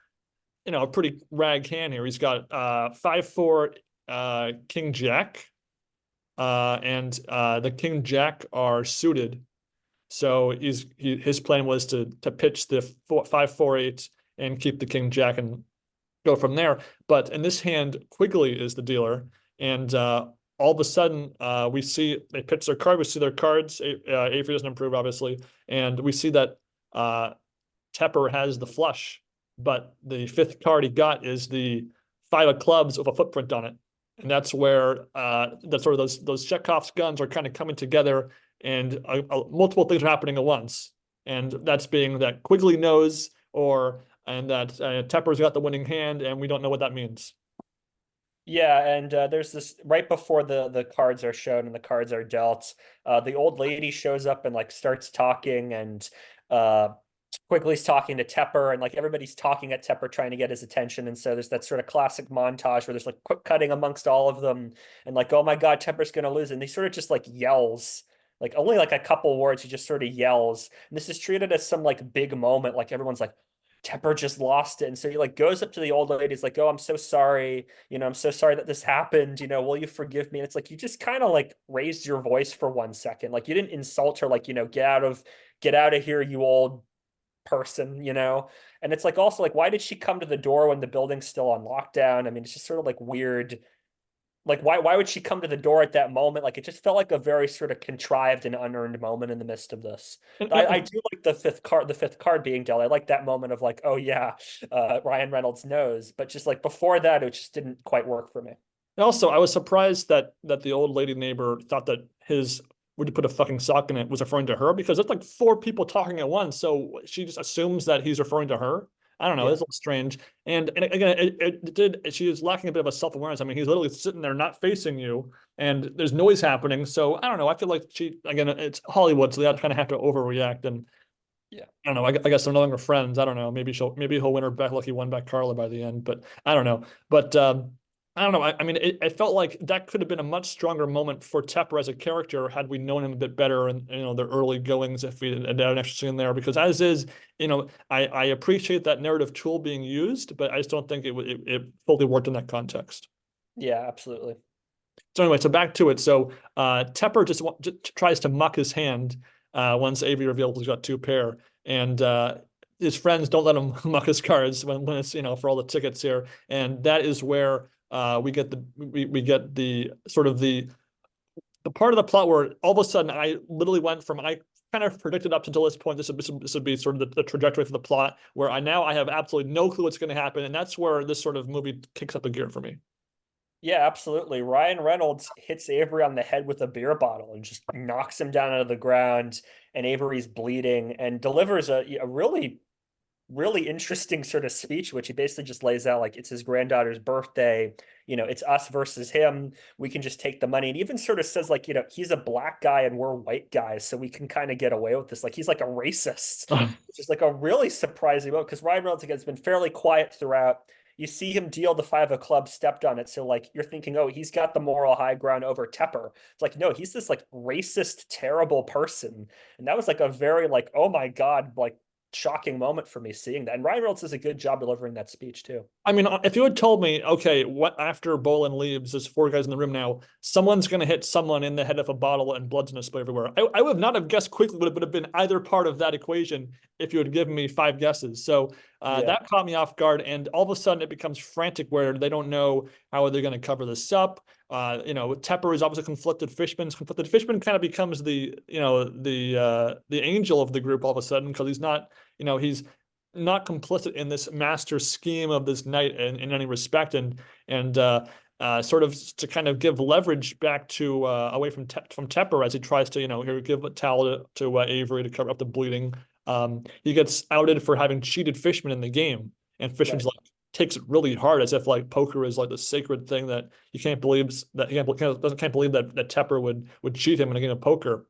a pretty rag hand here. He's got 5-4 King Jack, and the King Jack are suited. So his plan was to pitch the 5-4-8 and keep the King Jack and go from there. But in this hand, Quigley is the dealer, and all of a sudden, we see they pitch their card. We see their cards. Avery doesn't improve, obviously, and we see that Tepper has the flush, but the fifth card he got is the five of clubs with a footprint on it, and that's where that's sort of those Chekhov's guns are kind of coming together, and multiple things are happening at once, and that's being that Quigley knows, and that Tepper's got the winning hand, and we don't know what that means. Yeah, and there's this right before the cards are shown and the cards are dealt. The old lady shows up and like starts talking, and uh, Quigley's talking to Tepper, and like everybody's talking at Tepper trying to get his attention. And so there's that sort of classic montage where there's like quick cutting amongst all of them, and like, oh my God, Tepper's gonna lose, and he sort of just like yells. Like only like a couple words, he just sort of yells. And this is treated as some like big moment, like everyone's like, Tepper just lost it. And so he like goes up to the old lady. He's like, oh, I'm so sorry. I'm so sorry that this happened. Will you forgive me? And it's like, you just kind of like raised your voice for 1 second. Like you didn't insult her, like, get out of here, you old person. And it's like, also like, why did she come to the door when the building's still on lockdown? I mean, it's just sort of like weird. Like, why would she come to the door at that moment? Like, it just felt like a very sort of contrived and unearned moment in the midst of this. I do like the fifth card being dealt. I like that moment of like, oh yeah, Ryan Reynolds knows. But just like before that, it just didn't quite work for me. And also, I was surprised that the old lady neighbor thought that his "would you put a fucking sock in it" was referring to her, because it's like four people talking at once. So she just assumes that he's referring to her. I don't know. Yeah. It's a little strange. And again, she was lacking a bit of a self-awareness. I mean, he's literally sitting there not facing you, and there's noise happening. So I don't know. I feel like again, it's Hollywood, so they kind of have to overreact. And Yeah. I don't know. I guess they're no longer friends. I don't know. Maybe he'll win her back like he won back Carla by the end, but I don't know. But I don't know. I mean, it felt like that could have been a much stronger moment for Tepper as a character had we known him a bit better in the early goings, if we had an extra scene there. Because as is, I appreciate that narrative tool being used, but I just don't think it fully worked in that context. Yeah, absolutely. So anyway, so back to it. So Tepper just tries to muck his hand once Avery reveals he's got two pair, and his friends don't let him muck his cards when it's for all the tickets here, and that is where we get the sort of the part of the plot where all of a sudden I literally went from I kind of predicted up until this point this would be sort of the trajectory for the plot, where I have absolutely no clue what's going to happen, and that's where this sort of movie kicks up a gear for me. Yeah, absolutely. Ryan Reynolds hits Avery on the head with a beer bottle and just knocks him down out of the ground, and Avery's bleeding and delivers a really, really interesting sort of speech, which he basically just lays out like it's his granddaughter's birthday. It's us versus him. We can just take the money. And even sort of says like, he's a black guy and we're white guys, so we can kind of get away with this. Like he's like a racist, which is like a really surprising moment because Ryan Reynolds again has been fairly quiet throughout. You see him deal the five of clubs, stepped on it. So like you're thinking, oh, he's got the moral high ground over Tepper. It's like, no, he's this like racist, terrible person. And that was like a very like, oh my God, like shocking moment for me seeing that. And Ryan Reynolds does a good job delivering that speech too. I mean, if you had told me, okay, what after Bolin leaves, there's four guys in the room now, someone's going to hit someone in the head of a bottle and blood's going to spill everywhere. I would not have guessed quickly would have been either part of that equation if you had given me five guesses. So Yeah. that caught me off guard. And all of a sudden it becomes frantic where they don't know how are they going to cover this up. Tepper is obviously conflicted. Fishman's conflicted. Fishman kind of becomes the angel of the group all of a sudden because he's not, he's not complicit in this master scheme of this night in any respect, and sort of to kind of give leverage back to away from Tepper as he tries to here give a towel to Avery to cover up the bleeding. He gets outed for having cheated Fishman in the game, and Fishman's Right. like takes it really hard as if like poker is like the sacred thing that you can't believe can't believe that Tepper would cheat him in a game of poker.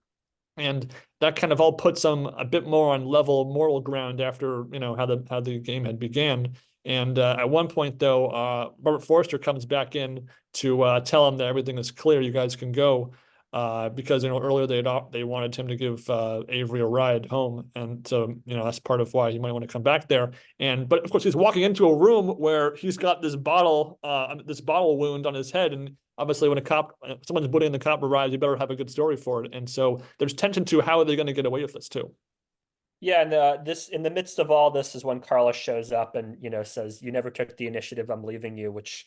And that kind of all puts them a bit more on level moral ground after how the game had began. And at one point, though, Robert Forster comes back in to tell him that everything is clear. You guys can go because earlier they wanted him to give Avery a ride home, and so that's part of why he might want to come back there. But of course, he's walking into a room where he's got this bottle wound on his head, and obviously, when someone's putting the cop arrives, you better have a good story for it. And so there's tension to how are they going to get away with this too. Yeah, and this in the midst of all this is when Carlos shows up and says, "You never took the initiative. I'm leaving you," which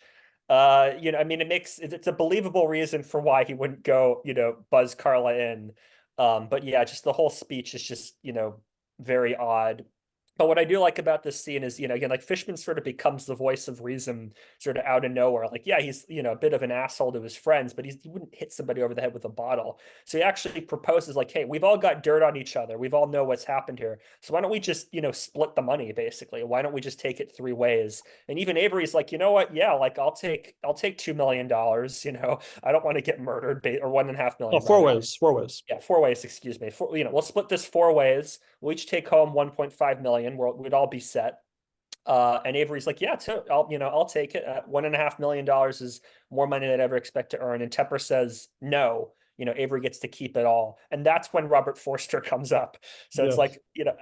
I mean, it's a believable reason for why he wouldn't go, buzz Carla in. But yeah, just the whole speech is just, very odd. But what I do like about this scene is, again, like Fishman sort of becomes the voice of reason sort of out of nowhere. Like, yeah, he's, a bit of an asshole to his friends, but he wouldn't hit somebody over the head with a bottle. So he actually proposes like, hey, we've all got dirt on each other. We've all know what's happened here. So why don't we just, split the money basically? Why don't we just take it three ways? And even Avery's like, you know what? Yeah, like I'll take $2 million. I don't want to get murdered, or 1.5 million Oh, four rather. ways, four ways. Yeah, four ways, excuse me. We'll split this four ways. We'll each take home 1.5 million. We'd all be set. And Avery's like, yeah, I'll take it. $1.5 million is more money than I'd ever expect to earn. And Tepper says no. Avery gets to keep it all. And that's when Robert Forster comes up. So it's Yes. like,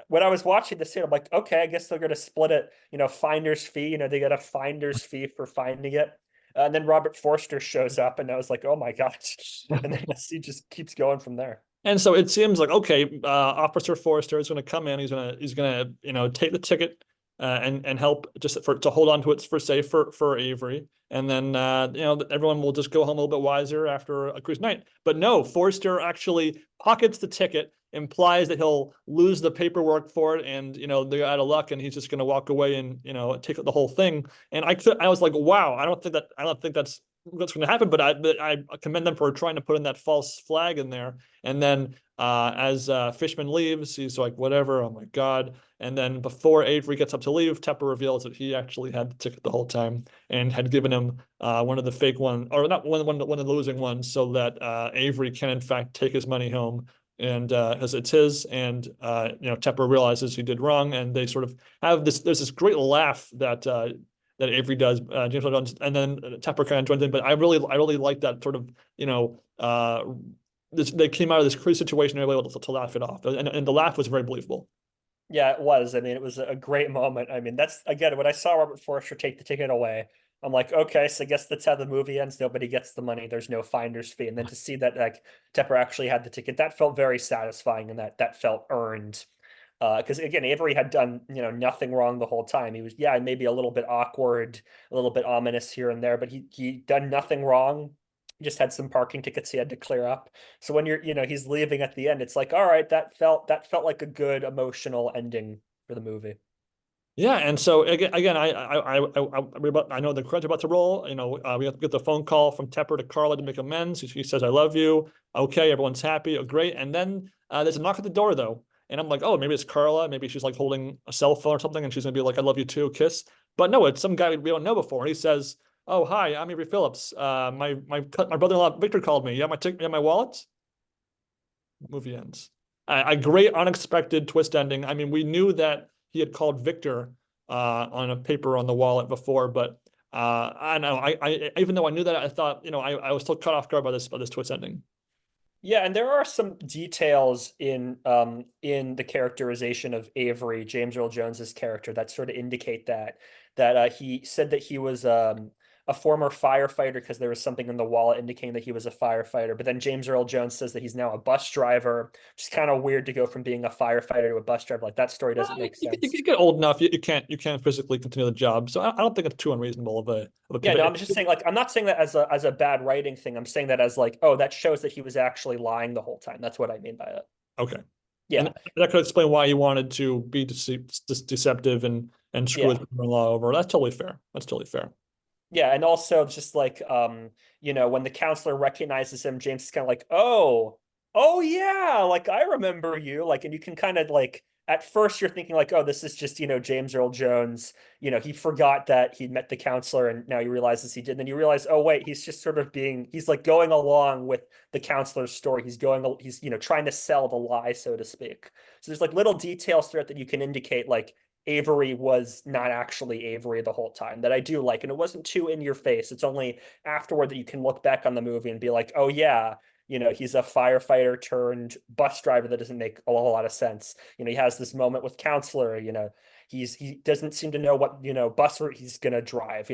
when I was watching this scene, I'm like, okay, I guess they're gonna split it, finder's fee. They got a finder's fee for finding it. And then Robert Forster shows up, and I was like, oh my gosh. And then he just keeps going from there. And so it seems like, okay, Officer Forrester is going to come in. He's gonna take the ticket and help just to hold on to it for safe for Avery. And then everyone will just go home a little bit wiser after a cruise night. But no, Forrester actually pockets the ticket, implies that he'll lose the paperwork for it, and they're out of luck, and he's just going to walk away and take the whole thing. And I was like, wow, I don't think that's what's going to happen. But I commend them for trying to put in that false flag in there. And then as Fishman leaves, he's like, whatever, oh my God. And then before Avery gets up to leave, Tepper reveals that he actually had the ticket the whole time and had given him one of the fake ones, or not one of the losing ones, so that Avery can in fact take his money home. And as it's his, and Tepper realizes he did wrong, and they sort of have this. There's this great laugh that Avery does, James Earl Jones, and then Tepper kind of joins in. But I really like that sort of they came out of this crazy situation and they were able to laugh it off, and the laugh was very believable. Yeah, it was. I mean, it was a great moment. I mean, that's again when I saw Robert Forster take the ticket away, I'm like, okay, so I guess that's how the movie ends. Nobody gets the money. There's no finder's fee. And then to see that like Tepper actually had the ticket, that felt very satisfying, and that felt earned. Because again, Avery had done, nothing wrong the whole time. He was, yeah, maybe a little bit awkward, a little bit ominous here and there, but he done nothing wrong. He just had some parking tickets he had to clear up. So when he's leaving at the end, it's like, all right, that felt like a good emotional ending for the movie. Yeah, and so again, I know the credits are about to roll. We have to get the phone call from Tepper to Carla to make amends. She says, "I love you." Okay, everyone's happy. Oh, great. And then there's a knock at the door though, and I'm like, oh, maybe it's Carla. Maybe she's like holding a cell phone or something, and she's gonna be like, "I love you too," kiss. But no, it's some guy we don't know before, and he says, "Oh, hi, I'm Avery Phillips. My brother-in-law Victor called me. You have my wallet." Movie ends. A great unexpected twist ending. I mean, we knew that he had called Victor on a paper on the wallet before, but I don't know. I even though I knew that, I thought I was still caught off guard by this twist ending. Yeah, and there are some details in the characterization of Avery, James Earl Jones's character, that sort of indicate that he said that he was a former firefighter because there was something in the wallet indicating that he was a firefighter. But then James Earl Jones says that he's now a bus driver, which is kind of weird to go from being a firefighter to a bus driver. Like that story doesn't make You sense. get old enough, you can't physically continue the job. So I don't think it's too unreasonable of a Yeah, no, I'm pivot. just saying, like, I'm not saying that as a bad writing thing. I'm saying that as like, oh, that shows that he was actually lying the whole time. That's what I mean by it. Okay, and Yeah, that could explain why he wanted to be deceptive and screw his yeah. brother-in-law over. That's totally fair. That's totally fair. Yeah, and also just like when the counselor recognizes him, James is kind of like, oh yeah, like I remember you. Like, and you can kind of like at first you're thinking like, oh, this is just, James Earl Jones. He forgot that he'd met the counselor and now he realizes he did. And then you realize, oh wait, he's just sort of he's like going along with the counselor's story. He's trying to sell the lie, so to speak. So there's like little details throughout that you can indicate like Avery was not actually Avery the whole time, that I do like. And it wasn't too in your face. It's only afterward that you can look back on the movie and be like, oh, yeah, he's a firefighter turned bus driver. That doesn't make a whole lot of sense. He has this moment with counselor, he doesn't seem to know what, bus route he's going to drive,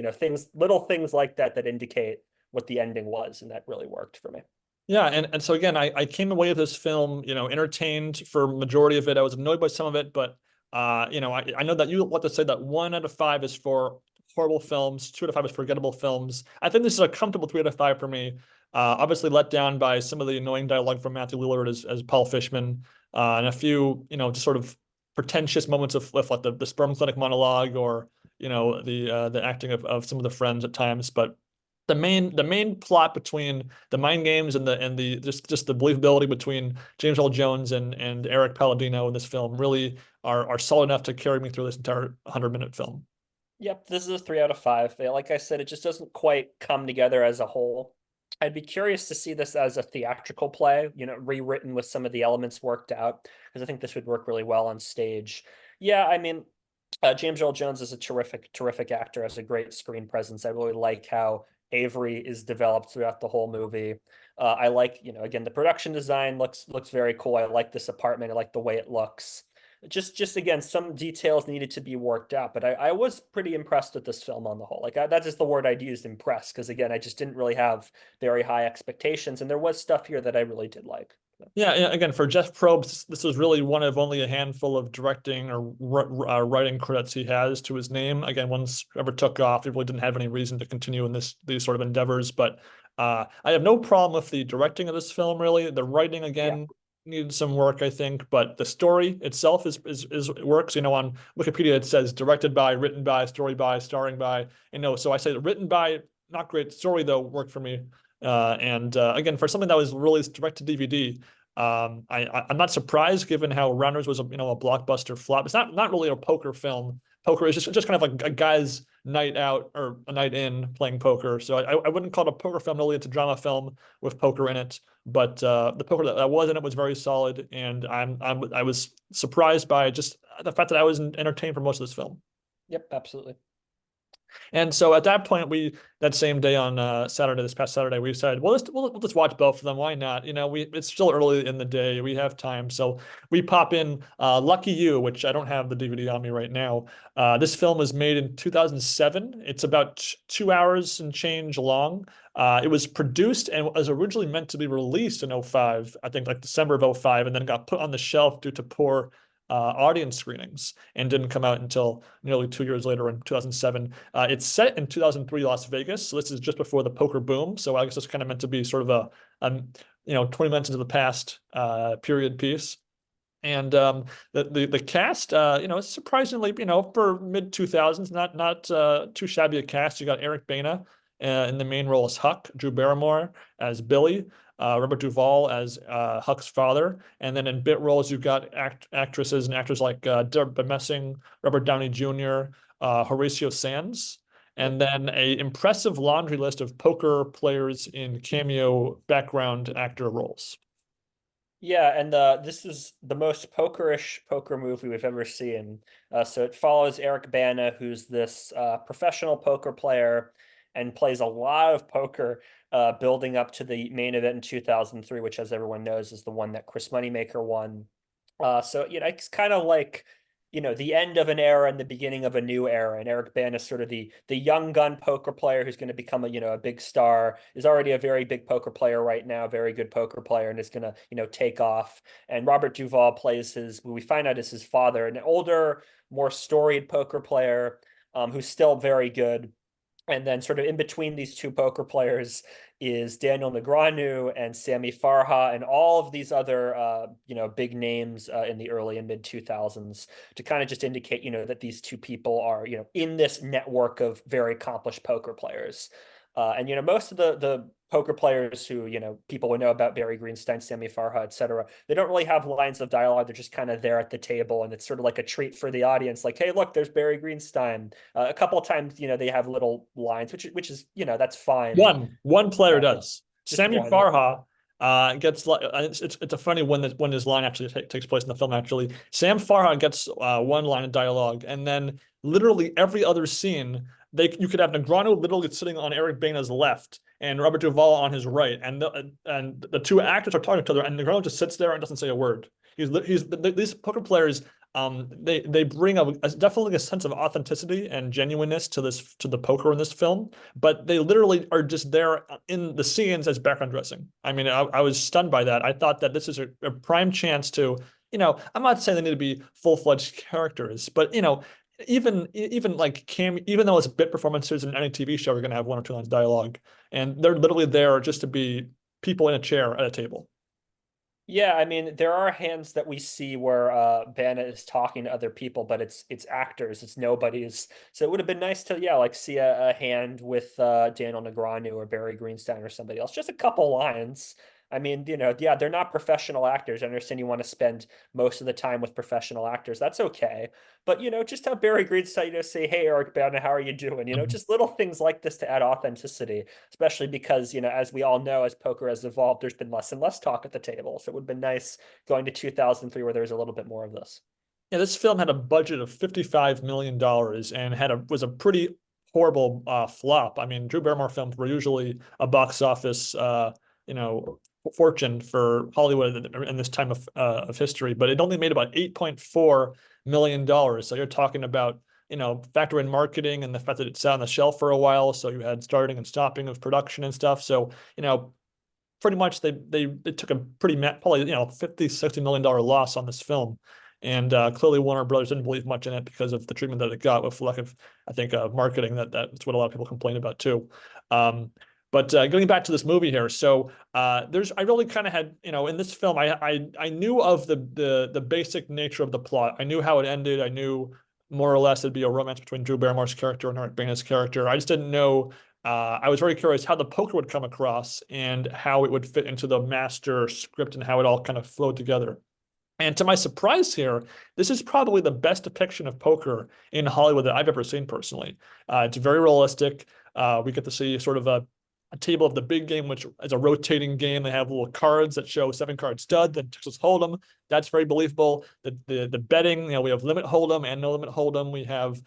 little things like that indicate what the ending was. And that really worked for me. Yeah, and so again, I came away with this film, entertained for majority of it. I was annoyed by some of it, but I know that you want to say that 1 out of 5 is for horrible films. 2 out of 5 is forgettable films. I think this is a comfortable 3 out of 5 for me. Obviously let down by some of the annoying dialogue from Matthew Lillard as Paul Fishman, and a few, just sort of pretentious moments of like the sperm clinic monologue, or the acting of some of the friends at times. But the main plot between the mind games and the just the believability between James Earl Jones and Eric Palladino in this film really are solid enough to carry me through this entire 100-minute film. Yep, this is a 3 out of 5. Like I said, it just doesn't quite come together as a whole. I'd be curious to see this as a theatrical play, rewritten with some of the elements worked out, because I think this would work really well on stage. Yeah, I mean, James Earl Jones is a terrific, terrific actor, has a great screen presence. I really like how Avery is developed throughout the whole movie. I like, again, the production design looks very cool. I like this apartment. I like the way it looks. Just again, some details needed to be worked out, but I was pretty impressed with this film on the whole. Like that is the word I'd used, impressed, because again, I just didn't really have very high expectations, and there was stuff here that I really did like. Yeah, again, for Jeff Probst, this was really one of only a handful of directing or writing credits he has to his name. Again, once ever took off, he really didn't have any reason to continue in these sort of endeavors. But I have no problem with the directing of this film, really. The writing, Yeah. again, needed some work, I think, but the story itself is works. On Wikipedia it says directed by, written by, story by, starring by. So I say written by, not great. Story though worked for me. And again, for something that was released direct to DVD, I'm not surprised given how Rounders was a blockbuster flop. It's not really a poker film. Poker is just kind of like a guy's night out or a night in playing poker. So I wouldn't call it a poker film. Really, it's a drama film with poker in it. But the poker that was in it was very solid, and I was surprised by just the fact that I was entertained for most of this film. Yep, absolutely. And so at that point, that same day on Saturday, this past Saturday, we decided, well, we'll just watch both of them. Why not? It's still early in the day. We have time. So we pop in Lucky You, which I don't have the DVD on me right now. This film was made in 2007. It's about 2 hours and change long. It was produced and was originally meant to be released in '05, I think like December of '05, and then got put on the shelf due to poor audience screenings and didn't come out until nearly 2 years later in 2007. It's set in 2003 Las Vegas, so this is just before the poker boom. So I guess it's kind of meant to be sort of a 20 minutes into the past period piece. And the cast, it's surprisingly, for mid 2000s, not too shabby a cast. You got Eric Bana in the main role as Huck, Drew Barrymore as Billy, Robert Duvall as Huck's father, and then in bit roles you've got actresses and actors like Deborah Messing, Robert Downey Jr., Horatio Sands, and then a impressive laundry list of poker players in cameo background actor roles. Yeah, and this is the most pokerish poker movie we've ever seen. So it follows Eric Bana, who's this professional poker player and plays a lot of poker, building up to the main event in 2003, which, as everyone knows, is the one that Chris Moneymaker won. So it's kind of like the end of an era and the beginning of a new era. And Eric Bana is sort of the young gun poker player who's going to become a big star, is already a very big poker player right now, very good poker player, and is going to take off. And Robert Duvall plays who we find out is his father, an older, more storied poker player, who's still very good. And then sort of in between these two poker players is Daniel Negreanu and Sammy Farha and all of these other, big names in the early and mid 2000s, to kind of just indicate, that these two people are, in this network of very accomplished poker players. And most of the poker players who people would know about, Barry Greenstein, Sammy Farha, etc., they don't really have lines of dialogue. They're just kind of there at the table, and it's sort of like a treat for the audience. Like, hey, look, there's Barry Greenstein. A couple of times, they have little lines, which is that's fine. One player does. Just Sammy one. Farha gets it's a funny when his line actually takes place in the film. Actually, Sam Farha gets one line of dialogue, and then literally every other scene, you could have Negreanu literally sitting on Eric Bana's left and Robert Duvall on his right, and the two actors are talking to each other, and Negreanu just sits there and doesn't say a word. These poker players. They bring definitely a sense of authenticity and genuineness to the poker in this film, but they literally are just there in the scenes as background dressing. I mean, I was stunned by that. I thought that this is a prime chance to, I'm not saying they need to be full-fledged characters, but even like even though it's bit performances in any TV show, you're gonna have one or two lines of dialogue, and they're literally there just to be people in a chair at a table. Yeah, I mean, there are hands that we see where Vanna is talking to other people, but it's actors, it's nobody's. So it would have been nice to, yeah, like see a hand with Daniel Negreanu or Barry Greenstein or somebody else. Just a couple lines. I mean, yeah, they're not professional actors. I understand you want to spend most of the time with professional actors. That's okay. But just have Barry Greenstein, say, "Hey, Eric Bana, how are you doing?" Mhm. Just little things like this to add authenticity, especially because, as we all know, as poker has evolved, there's been less and less talk at the table. So it would have been nice going to 2003 where there was a little bit more of this. Yeah, this film had a budget of $55 million and was a pretty horrible flop. I mean, Drew Barrymore films were usually a box office you know fortune for Hollywood in this time of history, but it only made about $8.4 million. So you're talking about, factor in marketing and the fact that it sat on the shelf for a while, so you had starting and stopping of production and stuff. So, pretty much they took a pretty probably 50-60 million dollar loss on this film, and clearly Warner Brothers didn't believe much in it because of the treatment that it got with lack of, I think, marketing. That's what a lot of people complain about too. But Getting back to this movie here, so I really kind of had, in this film, I knew of the basic nature of the plot. I knew how it ended. I knew more or less it'd be a romance between Drew Barrymore's character and Eric Bana's character. I just didn't know. I was very curious how the poker would come across and how it would fit into the master script and how it all kind of flowed together. And to my surprise here, this is probably the best depiction of poker in Hollywood that I've ever seen personally. It's very realistic. We get to see sort of a table of the big game, which is a rotating game. They have little cards that show 7 card stud, then Texas Hold'em. That's very believable. The betting, we have limit Hold'em and no limit Hold'em. We have,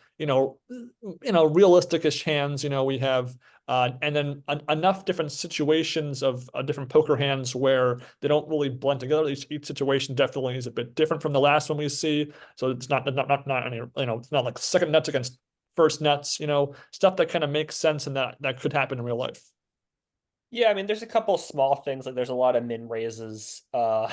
realistic-ish hands. We have and then enough different situations of different poker hands where they don't really blend together. Each situation definitely is a bit different from the last one we see. So it's not any, it's not like second nuts against first nuts, stuff that kind of makes sense and that could happen in real life. Yeah, I mean, there's a couple small things, like there's a lot of min raises. Well,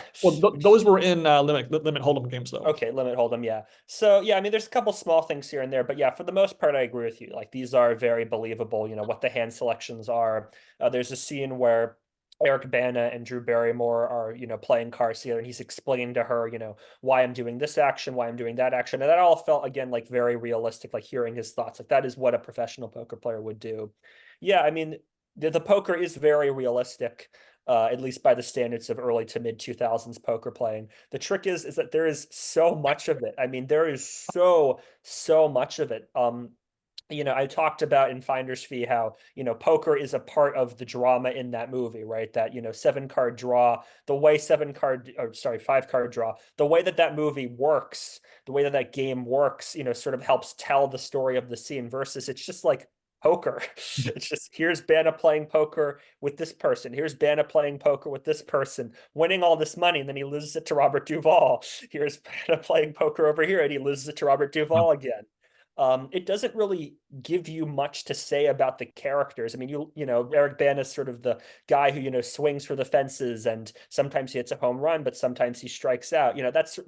those were in limit hold'em games though. Okay, limit hold'em, yeah. So yeah, I mean, there's a couple small things here and there, but yeah, for the most part, I agree with you. Like these are very believable. What the hand selections are. There's a scene where Eric Bana and Drew Barrymore are, playing cards together, and he's explaining to her, why I'm doing this action, why I'm doing that action, and that all felt again like very realistic. Like hearing his thoughts, like that is what a professional poker player would do. Yeah, I mean, the poker is very realistic. At least by the standards of early to mid 2000s poker playing. The trick is that there is so much of it. I mean, there is so much of it. I talked about in Finder's Fee how, poker is a part of the drama in that movie, right? That, 7 card draw, the way 7 card, or sorry, 5 card draw, the way that that movie works, the way that that game works, sort of helps tell the story of the scene versus it's just like poker. It's just here's Bana playing poker with this person. Here's Bana playing poker with this person, winning all this money, and then he loses it to Robert Duvall. Here's Bana playing poker over here, and he loses it to Robert Duvall again. It doesn't really give you much to say about the characters. I mean, Eric Bana is sort of the guy who, swings for the fences and sometimes he hits a home run, but sometimes he strikes out.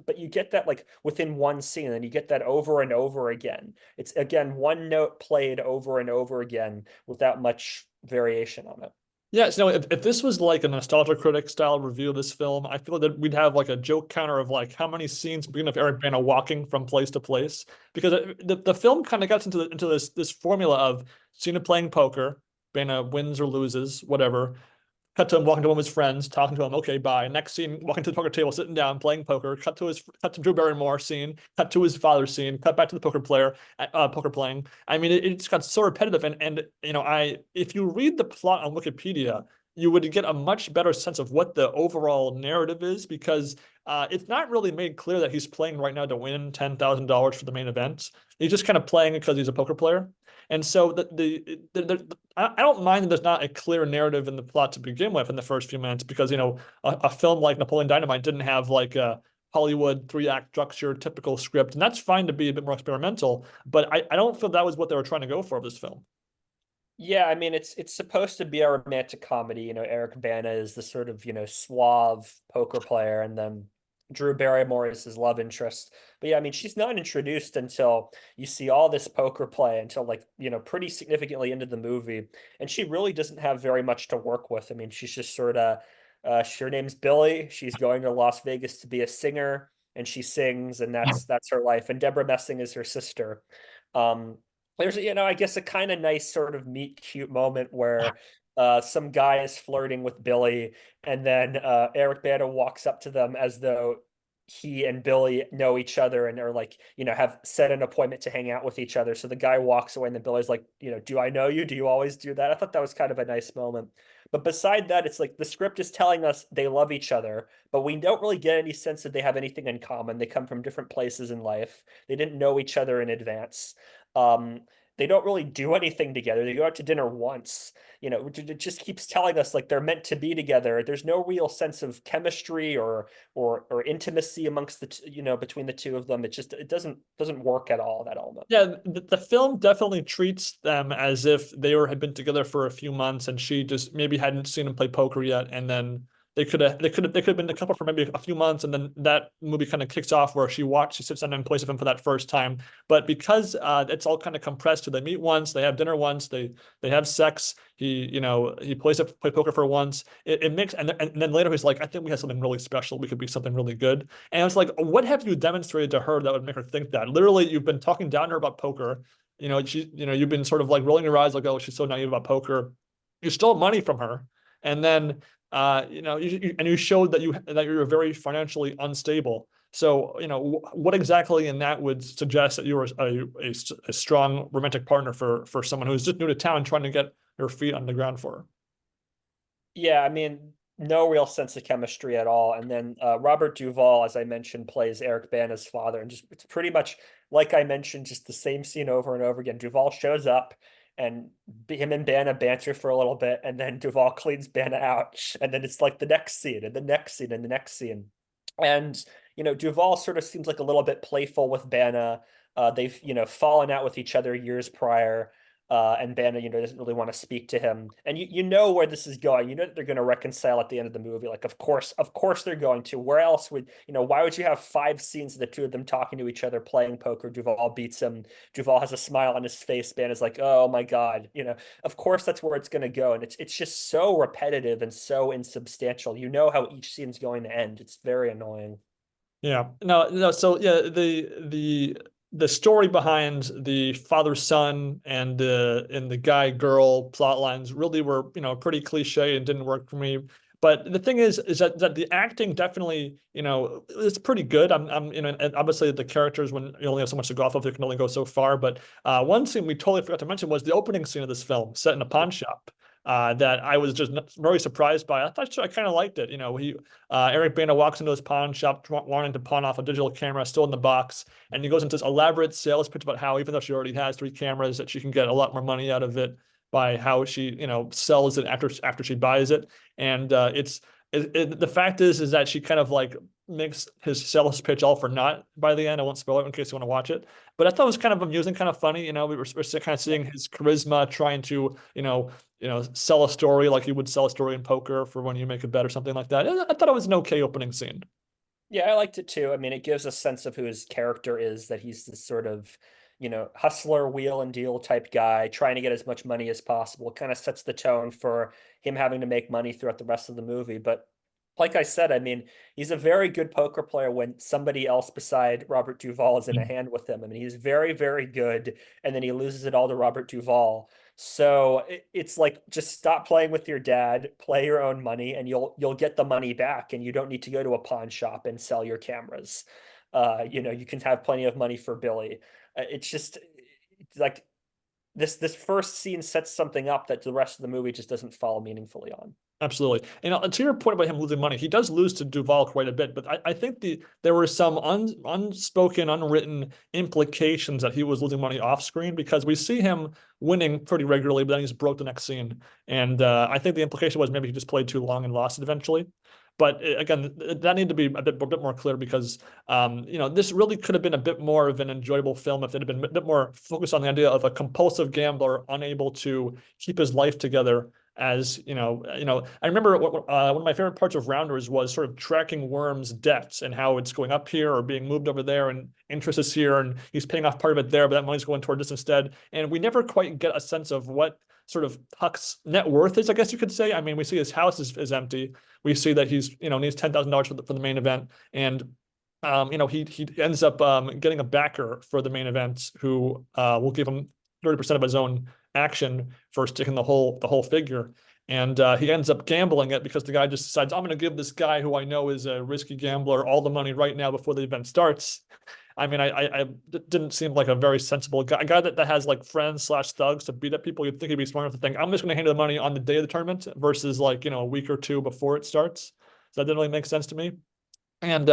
But you get that like within one scene and you get that over and over again. It's again, one note played over and over again without much variation on it. Yeah, so if this was like a nostalgia critic style review of this film, I feel that we'd have like a joke counter of like how many scenes begin with Eric Bana walking from place to place, because the film kind of gets into this formula of scene of playing poker, Bana wins or loses, whatever. Cut to him walking to one of his friends, talking to him. Okay, bye. Next scene, walking to the poker table, sitting down, playing poker. Cut to Drew Barrymore scene. Cut to his father's scene. Cut back to the poker playing. I mean, it just got so repetitive. And if you read the plot on Wikipedia, you would get a much better sense of what the overall narrative is, because it's not really made clear that he's playing right now to win $10,000 for the main event. He's just kind of playing it because he's a poker player. And so I don't mind that there's not a clear narrative in the plot to begin with in the first few minutes, because a film like Napoleon Dynamite didn't have like a Hollywood 3-act structure, typical script, and that's fine to be a bit more experimental. But I don't feel that was what they were trying to go for with this film. Yeah, I mean it's supposed to be a romantic comedy. Eric Bana is the sort of, suave poker player, and then Drew Barrymore is his love interest. But yeah, I mean, she's not introduced until you see all this poker play until like, pretty significantly into the movie. And she really doesn't have very much to work with. I mean, she's just sort of, her name's Billy. She's going to Las Vegas to be a singer and she sings and that's her life. And Deborah Messing is her sister. Um, there's, I guess a kind of nice sort of meet cute moment where some guy is flirting with Billy and then Eric Bana walks up to them as though he and Billy know each other and are like, have set an appointment to hang out with each other. So the guy walks away and then Billy's like, do I know you? Do you always do that? I thought that was kind of a nice moment. But beside that, it's like the script is telling us they love each other, but we don't really get any sense that they have anything in common. They come from different places in life. They didn't know each other in advance. Um, they don't really do anything together. They go out to dinner once. It just keeps telling us like they're meant to be together. There's no real sense of chemistry or intimacy amongst between the two of them. It doesn't work at all, that element. Yeah, the film definitely treats them as if had been together for a few months and she just maybe hadn't seen him play poker yet, and then they could have been a couple for maybe a few months, and then that movie kind of kicks off where she sits down in place of him for that first time. But because it's all kind of compressed to they meet once, they have dinner once, they have sex, he play poker for once. It makes and then later he's like, I think we have something really special. We could be something really good. And I was like, what have you demonstrated to her that would make her think that? Literally, you've been talking down to her about poker. You've been sort of like rolling your eyes like, oh, she's so naive about poker. You stole money from her, and then you showed that you're very financially unstable. So, what exactly in that would suggest that you were a strong romantic partner for someone who's just new to town trying to get her feet on the ground for her? Yeah, I mean, no real sense of chemistry at all. And then Robert Duvall, as I mentioned, plays Eric Bana's father, and just it's pretty much like I mentioned, just the same scene over and over again. Duvall shows up, and him and Bana banter for a little bit, and then Duvall cleans Bana out, and then it's like the next scene and the next scene and the next scene. And Duvall sort of seems like a little bit playful with Bana. They've fallen out with each other years prior. And Bana, doesn't really want to speak to him. And you know where this is going. You know that they're going to reconcile at the end of the movie. Like, of course they're going to. Where else would, why would you have 5 scenes of the two of them talking to each other, playing poker? Duvall beats him. Duvall has a smile on his face. Bana's like, oh my God. Of course that's where it's going to go. And it's just so repetitive and so insubstantial. You know how each scene's going to end. It's very annoying. Yeah. No. So yeah, the story behind the father son and the guy girl plot lines really were pretty cliche and didn't work for me. But the thing is that the acting definitely it's pretty good. I'm and obviously the characters, when you only have so much to go off of, it can only go so far. But one scene we totally forgot to mention was the opening scene of this film set in a pawn shop. That I was just very surprised by. I kind of liked it. Eric Bana walks into his pawn shop wanting to pawn off a digital camera still in the box, and he goes into this elaborate sales pitch about how even though she already has 3 cameras, that she can get a lot more money out of it by how she sells it after she buys it. And the fact is that she kind of like makes his sales pitch all for naught by the end. I won't spoil it in case you want to watch it, but I thought it was kind of amusing, kind of funny. We're kind of seeing his charisma trying to sell a story like you would sell a story in poker for when you make a bet or something like that. I thought it was an okay opening scene. Yeah, I liked it too. I mean, it gives a sense of who his character is, that he's this sort of, hustler, wheel and deal type guy, trying to get as much money as possible. It kind of sets the tone for him having to make money throughout the rest of the movie. But like I said, I mean, he's a very good poker player when somebody else beside Robert Duvall is in a hand with him. I mean, he's very, very good, and then he loses it all to Robert Duvall. So it's like, just stop playing with your dad, play your own money, and you'll get the money back, and you don't need to go to a pawn shop and sell your cameras. You can have plenty of money for Billy. It's like this first scene sets something up that the rest of the movie just doesn't follow meaningfully on. Absolutely. To your point about him losing money, he does lose to Duvall quite a bit, but I think there were some unspoken, unwritten implications that he was losing money off screen, because we see him winning pretty regularly, but then he's broke the next scene. And I think the implication was maybe he just played too long and lost it eventually. But again, that needed to be a bit more clear, because this really could have been a bit more of an enjoyable film if it had been a bit more focused on the idea of a compulsive gambler unable to keep his life together as I remember one of my favorite parts of Rounders was sort of tracking Worm's debts and how it's going up here or being moved over there, and interest is here, and he's paying off part of it there, but that money's going toward this instead. And we never quite get a sense of what sort of Huck's net worth is, I guess you could say. I mean, we see his house is empty. We see that he's needs $10,000 for the main event, and he ends up getting a backer for the main event who will give him 30% of his own action for sticking the whole figure. And he ends up gambling it because the guy just decides, I'm going to give this guy who I know is a risky gambler all the money right now before the event starts. I mean, I didn't seem like a very sensible guy. A guy that has like friends / thugs to beat up people. You'd think he'd be smart enough to think, I'm just going to hand you the money on the day of the tournament versus like, a week or two before it starts. So that didn't really make sense to me. And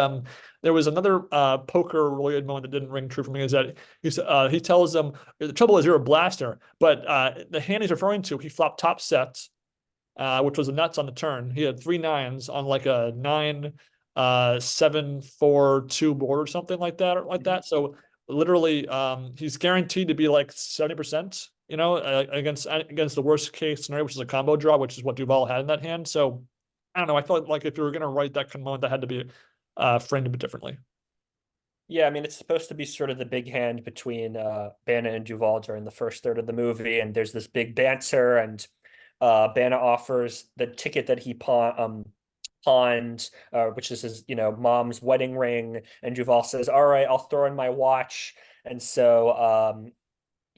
there was another poker related moment that didn't ring true for me, is that he tells them, the trouble is you're a blaster, but the hand he's referring to, he flopped top set, which was a nuts on the turn. He had 3 9s on like a 9-7-4-2 board or something like that. So literally, he's guaranteed to be like 70%, against the worst case scenario, which is a combo draw, which is what Duval had in that hand. So I don't know. I felt like if you were going to write that kind of moment, that had to be framed a bit differently. Yeah, I mean, it's supposed to be sort of the big hand between Bana and Duval during the first third of the movie, and there's this big banter, and Bana offers the ticket that he pawned, which is his, mom's wedding ring, and Duval says, "All right, I'll throw in my watch," and so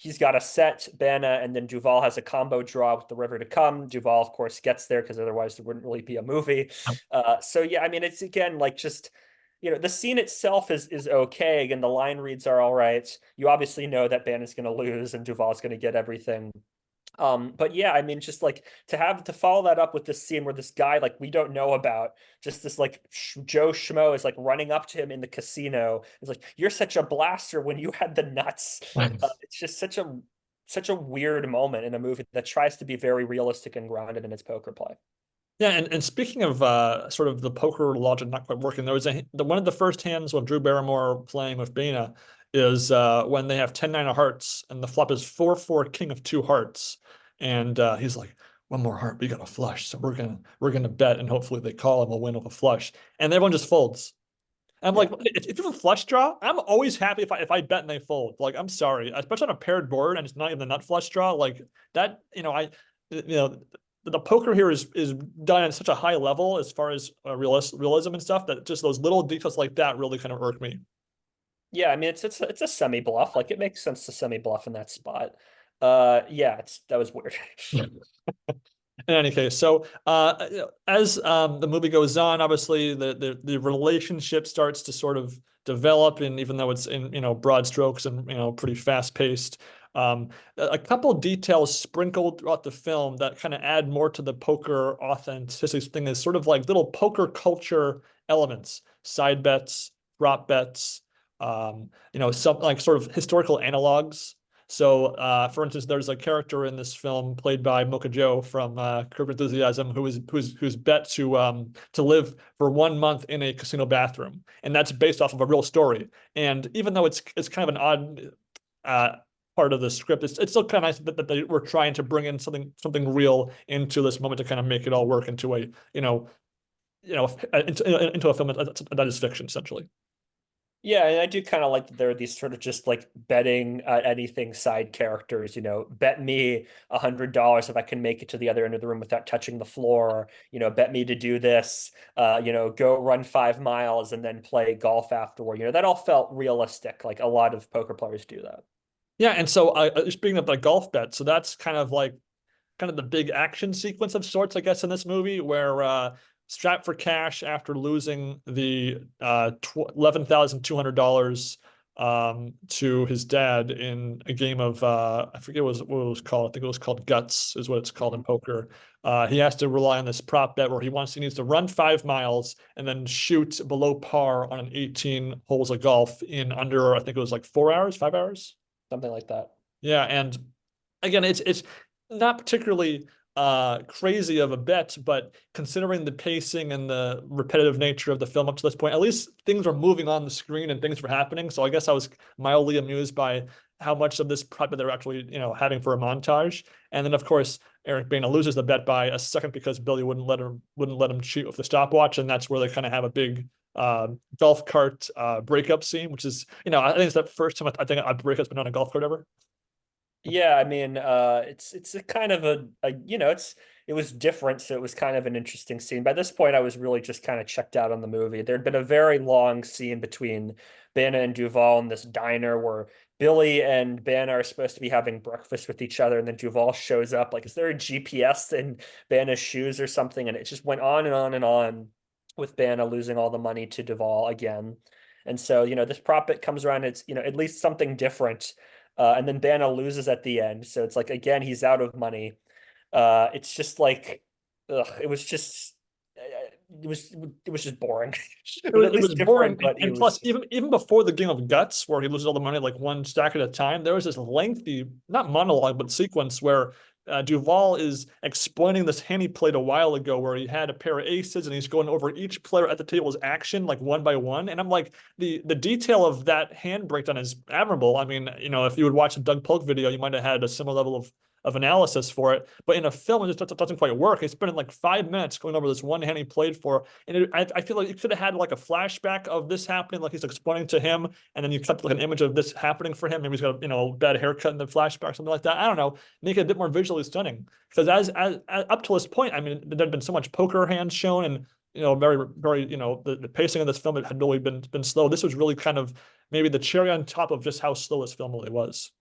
he's got a set Bana, and then Duval has a combo draw with the river to come. Duval, of course, gets there because otherwise there wouldn't really be a movie. So yeah, I mean, it's again like just the scene itself is okay. Again, the line reads are all right. You obviously know that Bana's going to lose and Duval's going to get everything. But yeah, I mean, just like to follow that up with this scene where this guy like we don't know about, just this like Joe Schmo is like running up to him in the casino. It's like, you're such a blaster when you had the nuts. It's just such a weird moment in a movie that tries to be very realistic and grounded in its poker play. Yeah, and speaking of sort of the poker logic not quite working, there was one of the first hands with Drew Barrymore playing with Bana is when they have 10-9 of hearts and the flop is 4-4 king of 2 hearts, and he's like, one more heart, we got a flush, so we're gonna bet and hopefully they call and we'll win with a flush, and everyone just folds. I'm like, if you have a flush draw, I'm always happy if I bet and they fold. Like, I'm sorry, especially on a paired board and it's not even a nut flush draw like that. The poker here is done at such a high level as far as realism and stuff, that just those little details like that really kind of irk me. Yeah, I mean it's a semi bluff. Like it makes sense to semi bluff in that spot. Yeah, that was weird. In any case, so as the movie goes on, obviously the relationship starts to sort of develop, and even though it's in broad strokes and pretty fast paced, a couple details sprinkled throughout the film that kind of add more to the poker authenticity thing is sort of like little poker culture elements, side bets, prop bets, some like sort of historical analogs. So, for instance, there's a character in this film played by Mocha Joe from Curb Enthusiasm who's bet to live for 1 month in a casino bathroom, and that's based off of a real story. And even though it's kind of an odd part of the script, it's still kind of nice that they were trying to bring in something real into this moment to kind of make it all work into a into a film that is fiction essentially. Yeah, and I do kind of like that there are these sort of just like betting anything side characters, bet me $100 if I can make it to the other end of the room without touching the floor, bet me to do this, go run 5 miles and then play golf afterward. That all felt realistic. Like a lot of poker players do that. Yeah, and so speaking of the golf bet, so that's kind of the big action sequence of sorts, I guess, in this movie, where strapped for cash after losing the $11,200 to his dad in a game of I forget what it was called. I think it was called Guts, is what it's called in poker. He has to rely on this prop bet where he needs to run 5 miles and then shoot below par on an 18 holes of golf in under, I think it was like 4 hours, 5 hours, something like that. Yeah, and again, it's not particularly crazy of a bet, but considering the pacing and the repetitive nature of the film up to this point, at least things were moving on the screen and things were happening. So I guess I was mildly amused by how much of this prep they're actually, having for a montage. And then of course, Eric Bana loses the bet by a second because Billy wouldn't let him cheat with the stopwatch, and that's where they kind of have a big golf cart breakup scene, which is, I think it's the first time I think a breakup's been on a golf cart ever. Yeah, I mean, it's a kind of it was different, so it was kind of an interesting scene. By this point, I was really just kind of checked out on the movie. There'd been a very long scene between Bana and Duval in this diner where Billy and Bana are supposed to be having breakfast with each other, and then Duval shows up. Like, is there a GPS in Bana's shoes or something? And it just went on and on and on with Bana losing all the money to Duval again. And so, this prop bet comes around, it's, at least something different. And then Bana loses at the end. So it's like, again, he's out of money. It's just like, ugh, it was just boring. It But was, at it least was boring, different, but he and was plus, just, even before the game of guts, where he loses all the money like one stack at a time, there was this lengthy, not monologue, but sequence where Duval is explaining this hand he played a while ago, where he had a pair of aces and he's going over each player at the table's action like one by one. And I'm like, the detail of that hand breakdown is admirable. I mean, if you would watch the Doug Polk video, you might have had a similar level of analysis for it. But in a film, it just doesn't quite work. He's spending like 5 minutes going over this one hand he played for. And I feel like you could have had like a flashback of this happening, like he's explaining to him, and then you cut like an image of this happening for him. Maybe he's got a bad haircut in the flashback, something like that. I don't know. Make it a bit more visually stunning. Because as up to this point, I mean, there'd been so much poker hands shown, and very, very, the pacing of this film had really been slow. This was really kind of maybe the cherry on top of just how slow this film really was.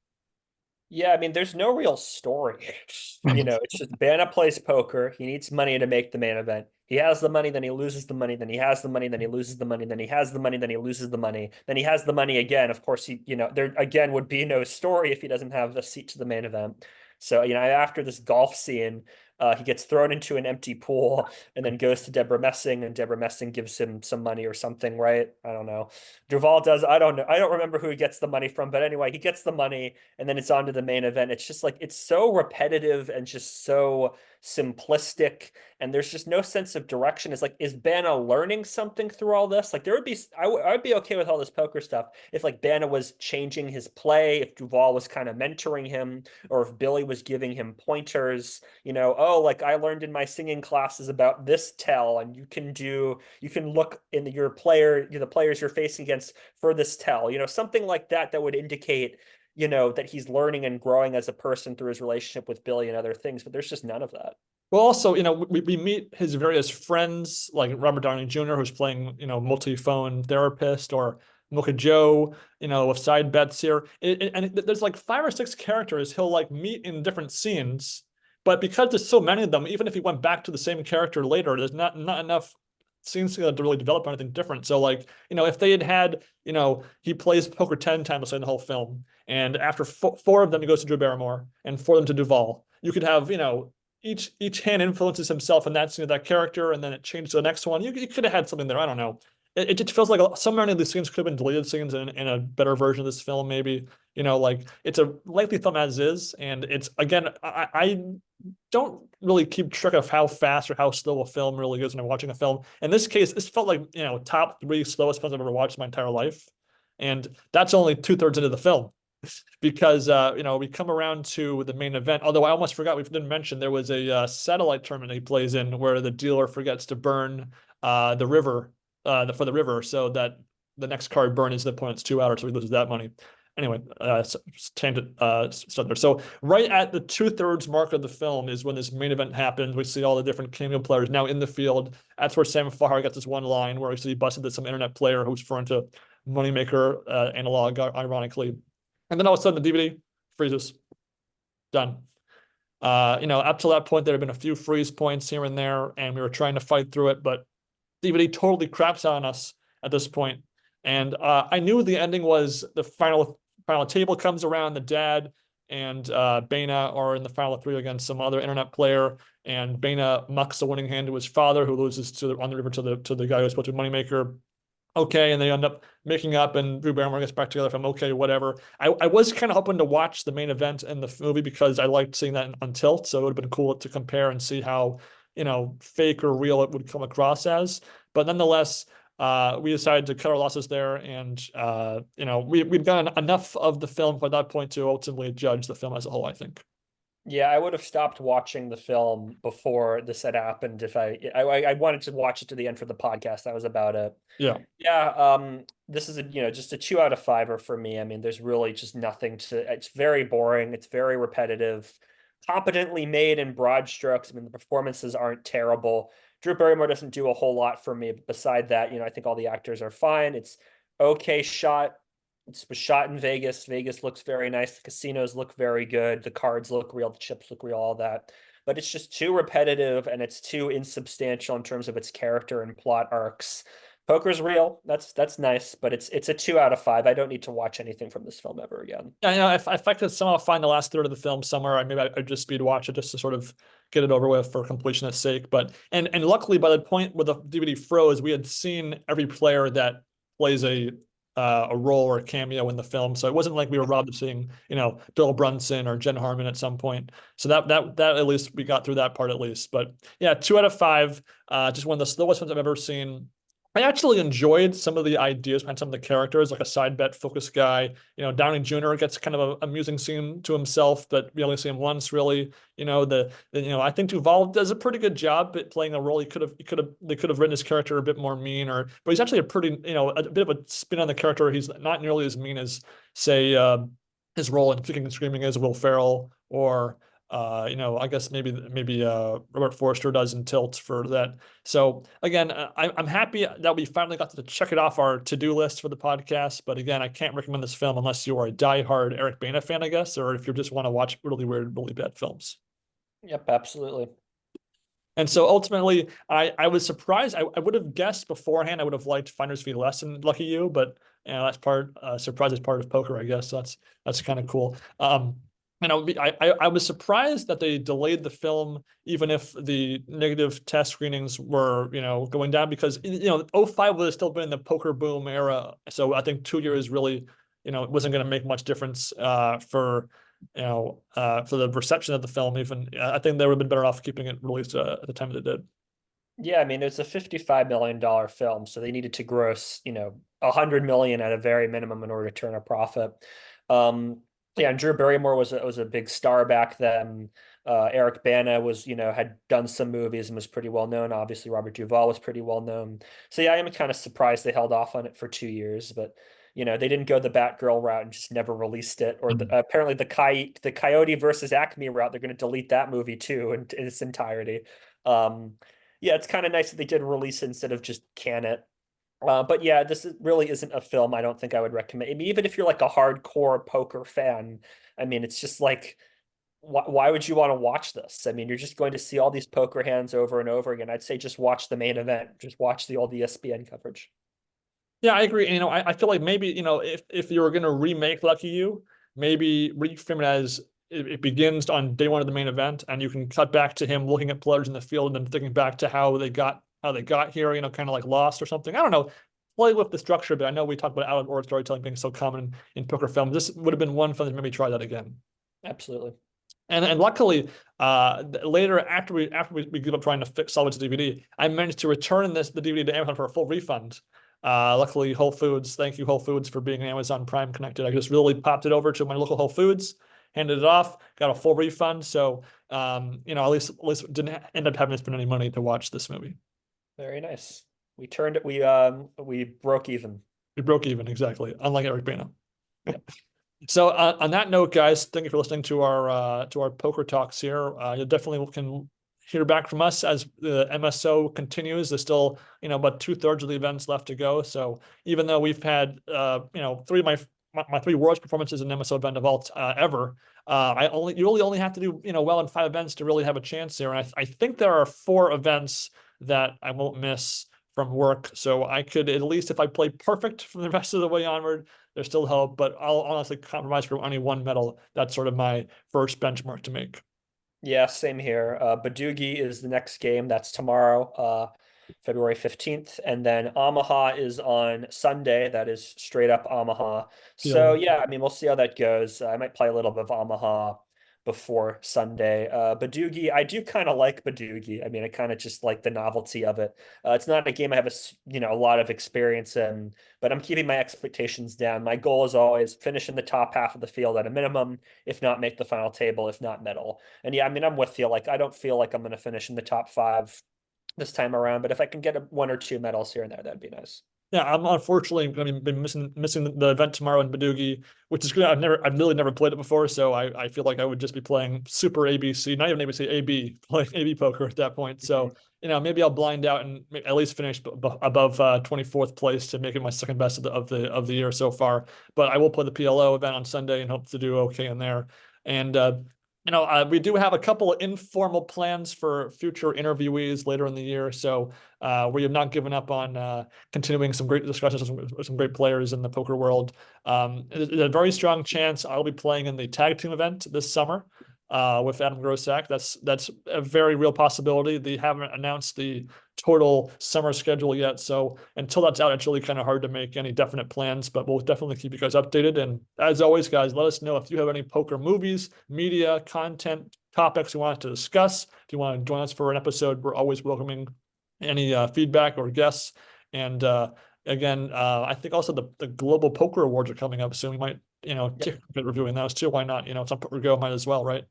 yeah, I mean, there's no real story. It's just Bana plays poker. He needs money to make the main event. He has the money, then he loses the money, then he has the money, then he loses the money, then he has the money, then he loses the money, then he has the money again. Of course, there again would be no story if he doesn't have a seat to the main event. So, after this golf scene, he gets thrown into an empty pool and then goes to Deborah Messing, and Deborah Messing gives him some money or something, right? I don't know. Duval does. I don't know. I don't remember who he gets the money from, but anyway, he gets the money, and then it's on to the main event. It's just like it's so repetitive and just so simplistic, and there's just no sense of direction. It's like, is Bana learning something through all this? Like, I would be okay with all this poker stuff if like Bana was changing his play, if Duval was kind of mentoring him, or if Billy was giving him pointers. Oh, like I learned in my singing classes about this tell, and you can look in the players you're facing against for this tell. Something like that would indicate that he's learning and growing as a person through his relationship with Billy and other things, but there's just none of that. Well, also, we meet his various friends, like Robert Downey Jr., who's playing, multi-phone therapist, or Mocha Joe, with side bets here. There's like 5 or 6 characters he'll like meet in different scenes, but because there's so many of them, even if he went back to the same character later, there's not enough scenes to really develop anything different. So like, if they had, he plays poker 10 times in the whole film, and after four of them, he goes to Drew Barrymore, and 4 of them to Duvall. You could have, each hand influences himself in that scene of that character, and then it changes to the next one. You could have had something there. I don't know. It just feels like so many of these scenes could have been deleted scenes in a better version of this film, maybe. Like it's a lengthy film as is, and it's again, I don't really keep track of how fast or how slow a film really is when I'm watching a film. In this case, this felt like top 3 slowest films I've ever watched in my entire life, and that's only 2/3 into the film. Because we come around to the main event. Although I almost forgot, we didn't mention there was a satellite tournament he plays in where the dealer forgets to burn the river for the river, so that the next card burn is the opponent's 2 outer, so he loses that money. Anyway, tangent stuff there. So right at the 2/3 mark of the film is when this main event happens. We see all the different cameo players now in the field. That's where Sam Farr gets this one line where he busted at some internet player who's referring to Moneymaker analog, ironically. And then all of a sudden the DVD freezes. Done. Up to that point, there had been a few freeze points here and there, and we were trying to fight through it, but DVD totally craps on us at this point. And I knew the ending was the final table comes around, the dad and Bana are in the final 3 against some other internet player, and Bana mucks the winning hand to his father, who loses on the river to the guy who's supposed to be Moneymaker. Okay, and they end up making up, and Drew Barrymore gets back together from okay, whatever. I was kind of hoping to watch the main event in the movie because I liked seeing that on tilt, so it would have been cool to compare and see how fake or real it would come across as. But nonetheless, we decided to cut our losses there, and we've gotten enough of the film by that point to ultimately judge the film as a whole, I think. Yeah, I would have stopped watching the film before this had happened if I wanted to watch it to the end for the podcast. That was about it. Yeah. Yeah, this is just a 2 out of 5 for me. I mean, there's really just nothing to, it's very boring, it's very repetitive, competently made in broad strokes. I mean, the performances aren't terrible. Drew Barrymore doesn't do a whole lot for me. But beside that, I think all the actors are fine. It's okay shot. It was shot in Vegas. Vegas looks very nice. The casinos look very good. The cards look real. The chips look real, all that. But it's just too repetitive and it's too insubstantial in terms of its character and plot arcs. Poker's real. That's nice, but it's a 2 out of 5. I don't need to watch anything from this film ever again. Yeah, if I could somehow find the last third of the film somewhere, maybe I'd just speed watch it just to sort of get it over with for completionist sake. But and luckily, by the point where the DVD froze, we had seen every player that plays a role or a cameo in the film, so it wasn't like we were robbed of seeing Bill Brunson or Jen Harmon at some point. So that at least we got through that part at least. But yeah, 2 out of 5. Just one of the slowest ones I've ever seen. I actually enjoyed some of the ideas behind some of the characters, like a side bet focused guy. Downey Jr. gets kind of an amusing scene to himself, but we only see him once, really. I think Duvall does a pretty good job at playing a role. They could have written his character a bit more mean, but he's actually a pretty, a bit of a spin on the character. He's not nearly as mean as, say, his role in Kicking and Screaming as Will Ferrell, or I guess maybe Robert Forster does in Tilt for that. So again, I'm happy that we finally got to check it off our to-do list for the podcast. But again, I can't recommend this film unless you are a diehard Eric Bana fan, I guess, or if you just want to watch really weird, really bad films. Yep, absolutely. And so ultimately, I was surprised. I would have guessed beforehand I would have liked Finders Fee less than Lucky You, but that's surprise is part of poker, I guess. So that's kind of cool. I was surprised that they delayed the film, even if the negative test screenings were, going down, because, 05 would have still been the poker boom era. So I think 2 years really, it wasn't going to make much difference for the reception of the film. Even I think they would have been better off keeping it released at the time they did. Yeah, I mean, it's a $55 million film, so they needed to gross, 100 million at a very minimum in order to turn a profit. Yeah, and Drew Barrymore was a big star back then. Eric Bana had done some movies and was pretty well known. Obviously, Robert Duvall was pretty well known. So yeah, I am kind of surprised they held off on it for 2 years, but they didn't go the Batgirl route and just never released it. Or apparently the Coyote versus Acme route, they're going to delete that movie too in its entirety. Yeah, it's kind of nice that they did release it instead of just can it. But yeah, really isn't a film I don't think I would recommend. I mean, even if you're like a hardcore poker fan, I mean, it's just like, why would you want to watch this? I mean, you're just going to see all these poker hands over and over again. I'd say just watch the main event. Just watch the old ESPN coverage. Yeah, I agree. And, I feel like maybe, if you were going to remake Lucky You, maybe reframe it as it begins on day one of the main event, and you can cut back to him looking at players in the field and then thinking back to how they got here, kind of like Lost or something. I don't know. Play with the structure, but I know we talked about out of order storytelling being so common in poker films. This would have been one film that maybe try that again. Absolutely. And luckily, later after we give up trying to fix salvage the DVD, I managed to return the DVD to Amazon for a full refund. Luckily, Whole Foods, thank you Whole Foods for being Amazon Prime connected. I just really popped it over to my local Whole Foods, handed it off, got a full refund. So, at least didn't end up having to spend any money to watch this movie. Very nice. We broke even. We broke even, exactly. Unlike Eric Bana. So on that note, guys, thank you for listening to our poker talks here. You definitely can hear back from us as the MSO continues. There's still about 2/3 of the events left to go. So even though we've had three of my three worst performances in MSO event of all ever, you really only have to do well in 5 events to really have a chance here. And I think there are 4 events that I won't miss from work. So I could, at least if I play perfect from the rest of the way onward, there's still hope, but I'll honestly compromise for only 1 medal. That's sort of my first benchmark to make. Yeah, same here. Badugi is the next game. That's tomorrow, February 15th. And then Omaha is on Sunday. That is straight up Omaha. So yeah, I mean, we'll see how that goes. I might play a little bit of Omaha before Sunday. Badugi, I do kind of like Badugi. I mean, I kind of just like the novelty of it. It's not a game I have a lot of experience in, but I'm keeping my expectations down. My goal is always finish in the top half of the field at a minimum, if not make the final table, if not medal. And yeah, I mean, I'm with you. Like, I don't feel like I'm going to finish in the top five this time around, but if I can get one or two medals here and there, that'd be nice. Yeah, I'm unfortunately going to be missing the event tomorrow in Badugi, which is good. I've really never played it before, so I feel like I would just be playing super ABC, not even ABC, AB, playing AB poker at that point. So, maybe I'll blind out and at least finish above 24th place to make it my second best of the year so far. But I will play the PLO event on Sunday and hope to do okay in there. And we do have a couple of informal plans for future interviewees later in the year. So we have not given up on continuing some great discussions with some great players in the poker world. There's a very strong chance I'll be playing in the tag team event this summer with Adam Grossack. That's a very real possibility. They haven't announced the total summer schedule yet, so until that's out, it's really kind of hard to make any definite plans. But we'll definitely keep you guys updated. And as always, guys, let us know if you have any poker movies, media, content, topics you want us to discuss. If you want to join us for an episode, we're always welcoming any feedback or guests. And again, I think also the Global Poker Awards are coming up soon. We might, take a bit reviewing those too. Why not? It's on Poker Go, might as well, right?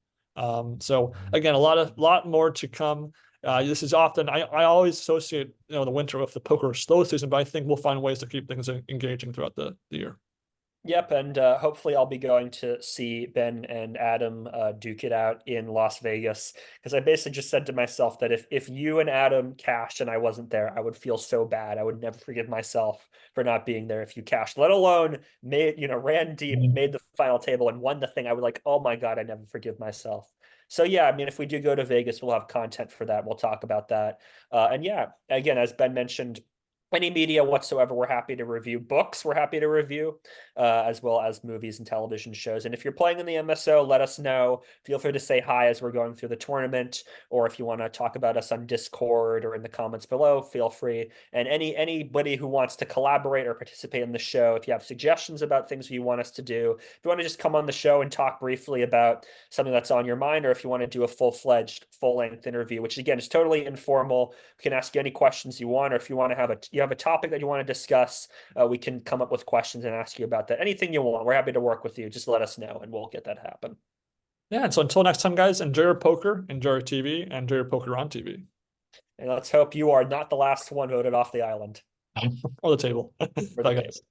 So again, a lot more to come. This is often I always associate the winter with the poker slow season, but I think we'll find ways to keep things engaging throughout the year. Yep, and hopefully I'll be going to see Ben and Adam duke it out in Las Vegas, because I basically just said to myself that if you and Adam cashed and I wasn't there, I would feel so bad. I would never forgive myself for not being there if you cashed, let alone ran deep, made the final table and won the thing. I would like, oh my God, I never forgive myself. So yeah, I mean, if we do go to Vegas, we'll have content for that. We'll talk about that. And yeah, again, as Ben mentioned, any media whatsoever, we're happy to review. Books, we're happy to review, as well as movies and television shows. And if you're playing in the MSO, let us know. Feel free to say hi as we're going through the tournament, or if you want to talk about us on Discord or in the comments below, feel free. And anybody who wants to collaborate or participate in the show, if you have suggestions about things you want us to do, if you want to just come on the show and talk briefly about something that's on your mind, or if you want to do a full-fledged, full-length interview, which again is totally informal, we can ask you any questions you want, or if you want to have you have a topic that you want to discuss, we can come up with questions and ask you about that. Anything you want, we're happy to work with you. Just let us know and we'll get that happen. Yeah, and so until next time, guys, enjoy your poker, enjoy your TV, and enjoy your poker on TV. And let's hope you are not the last one voted off the island. Or the table. Or Bye, the guys. table.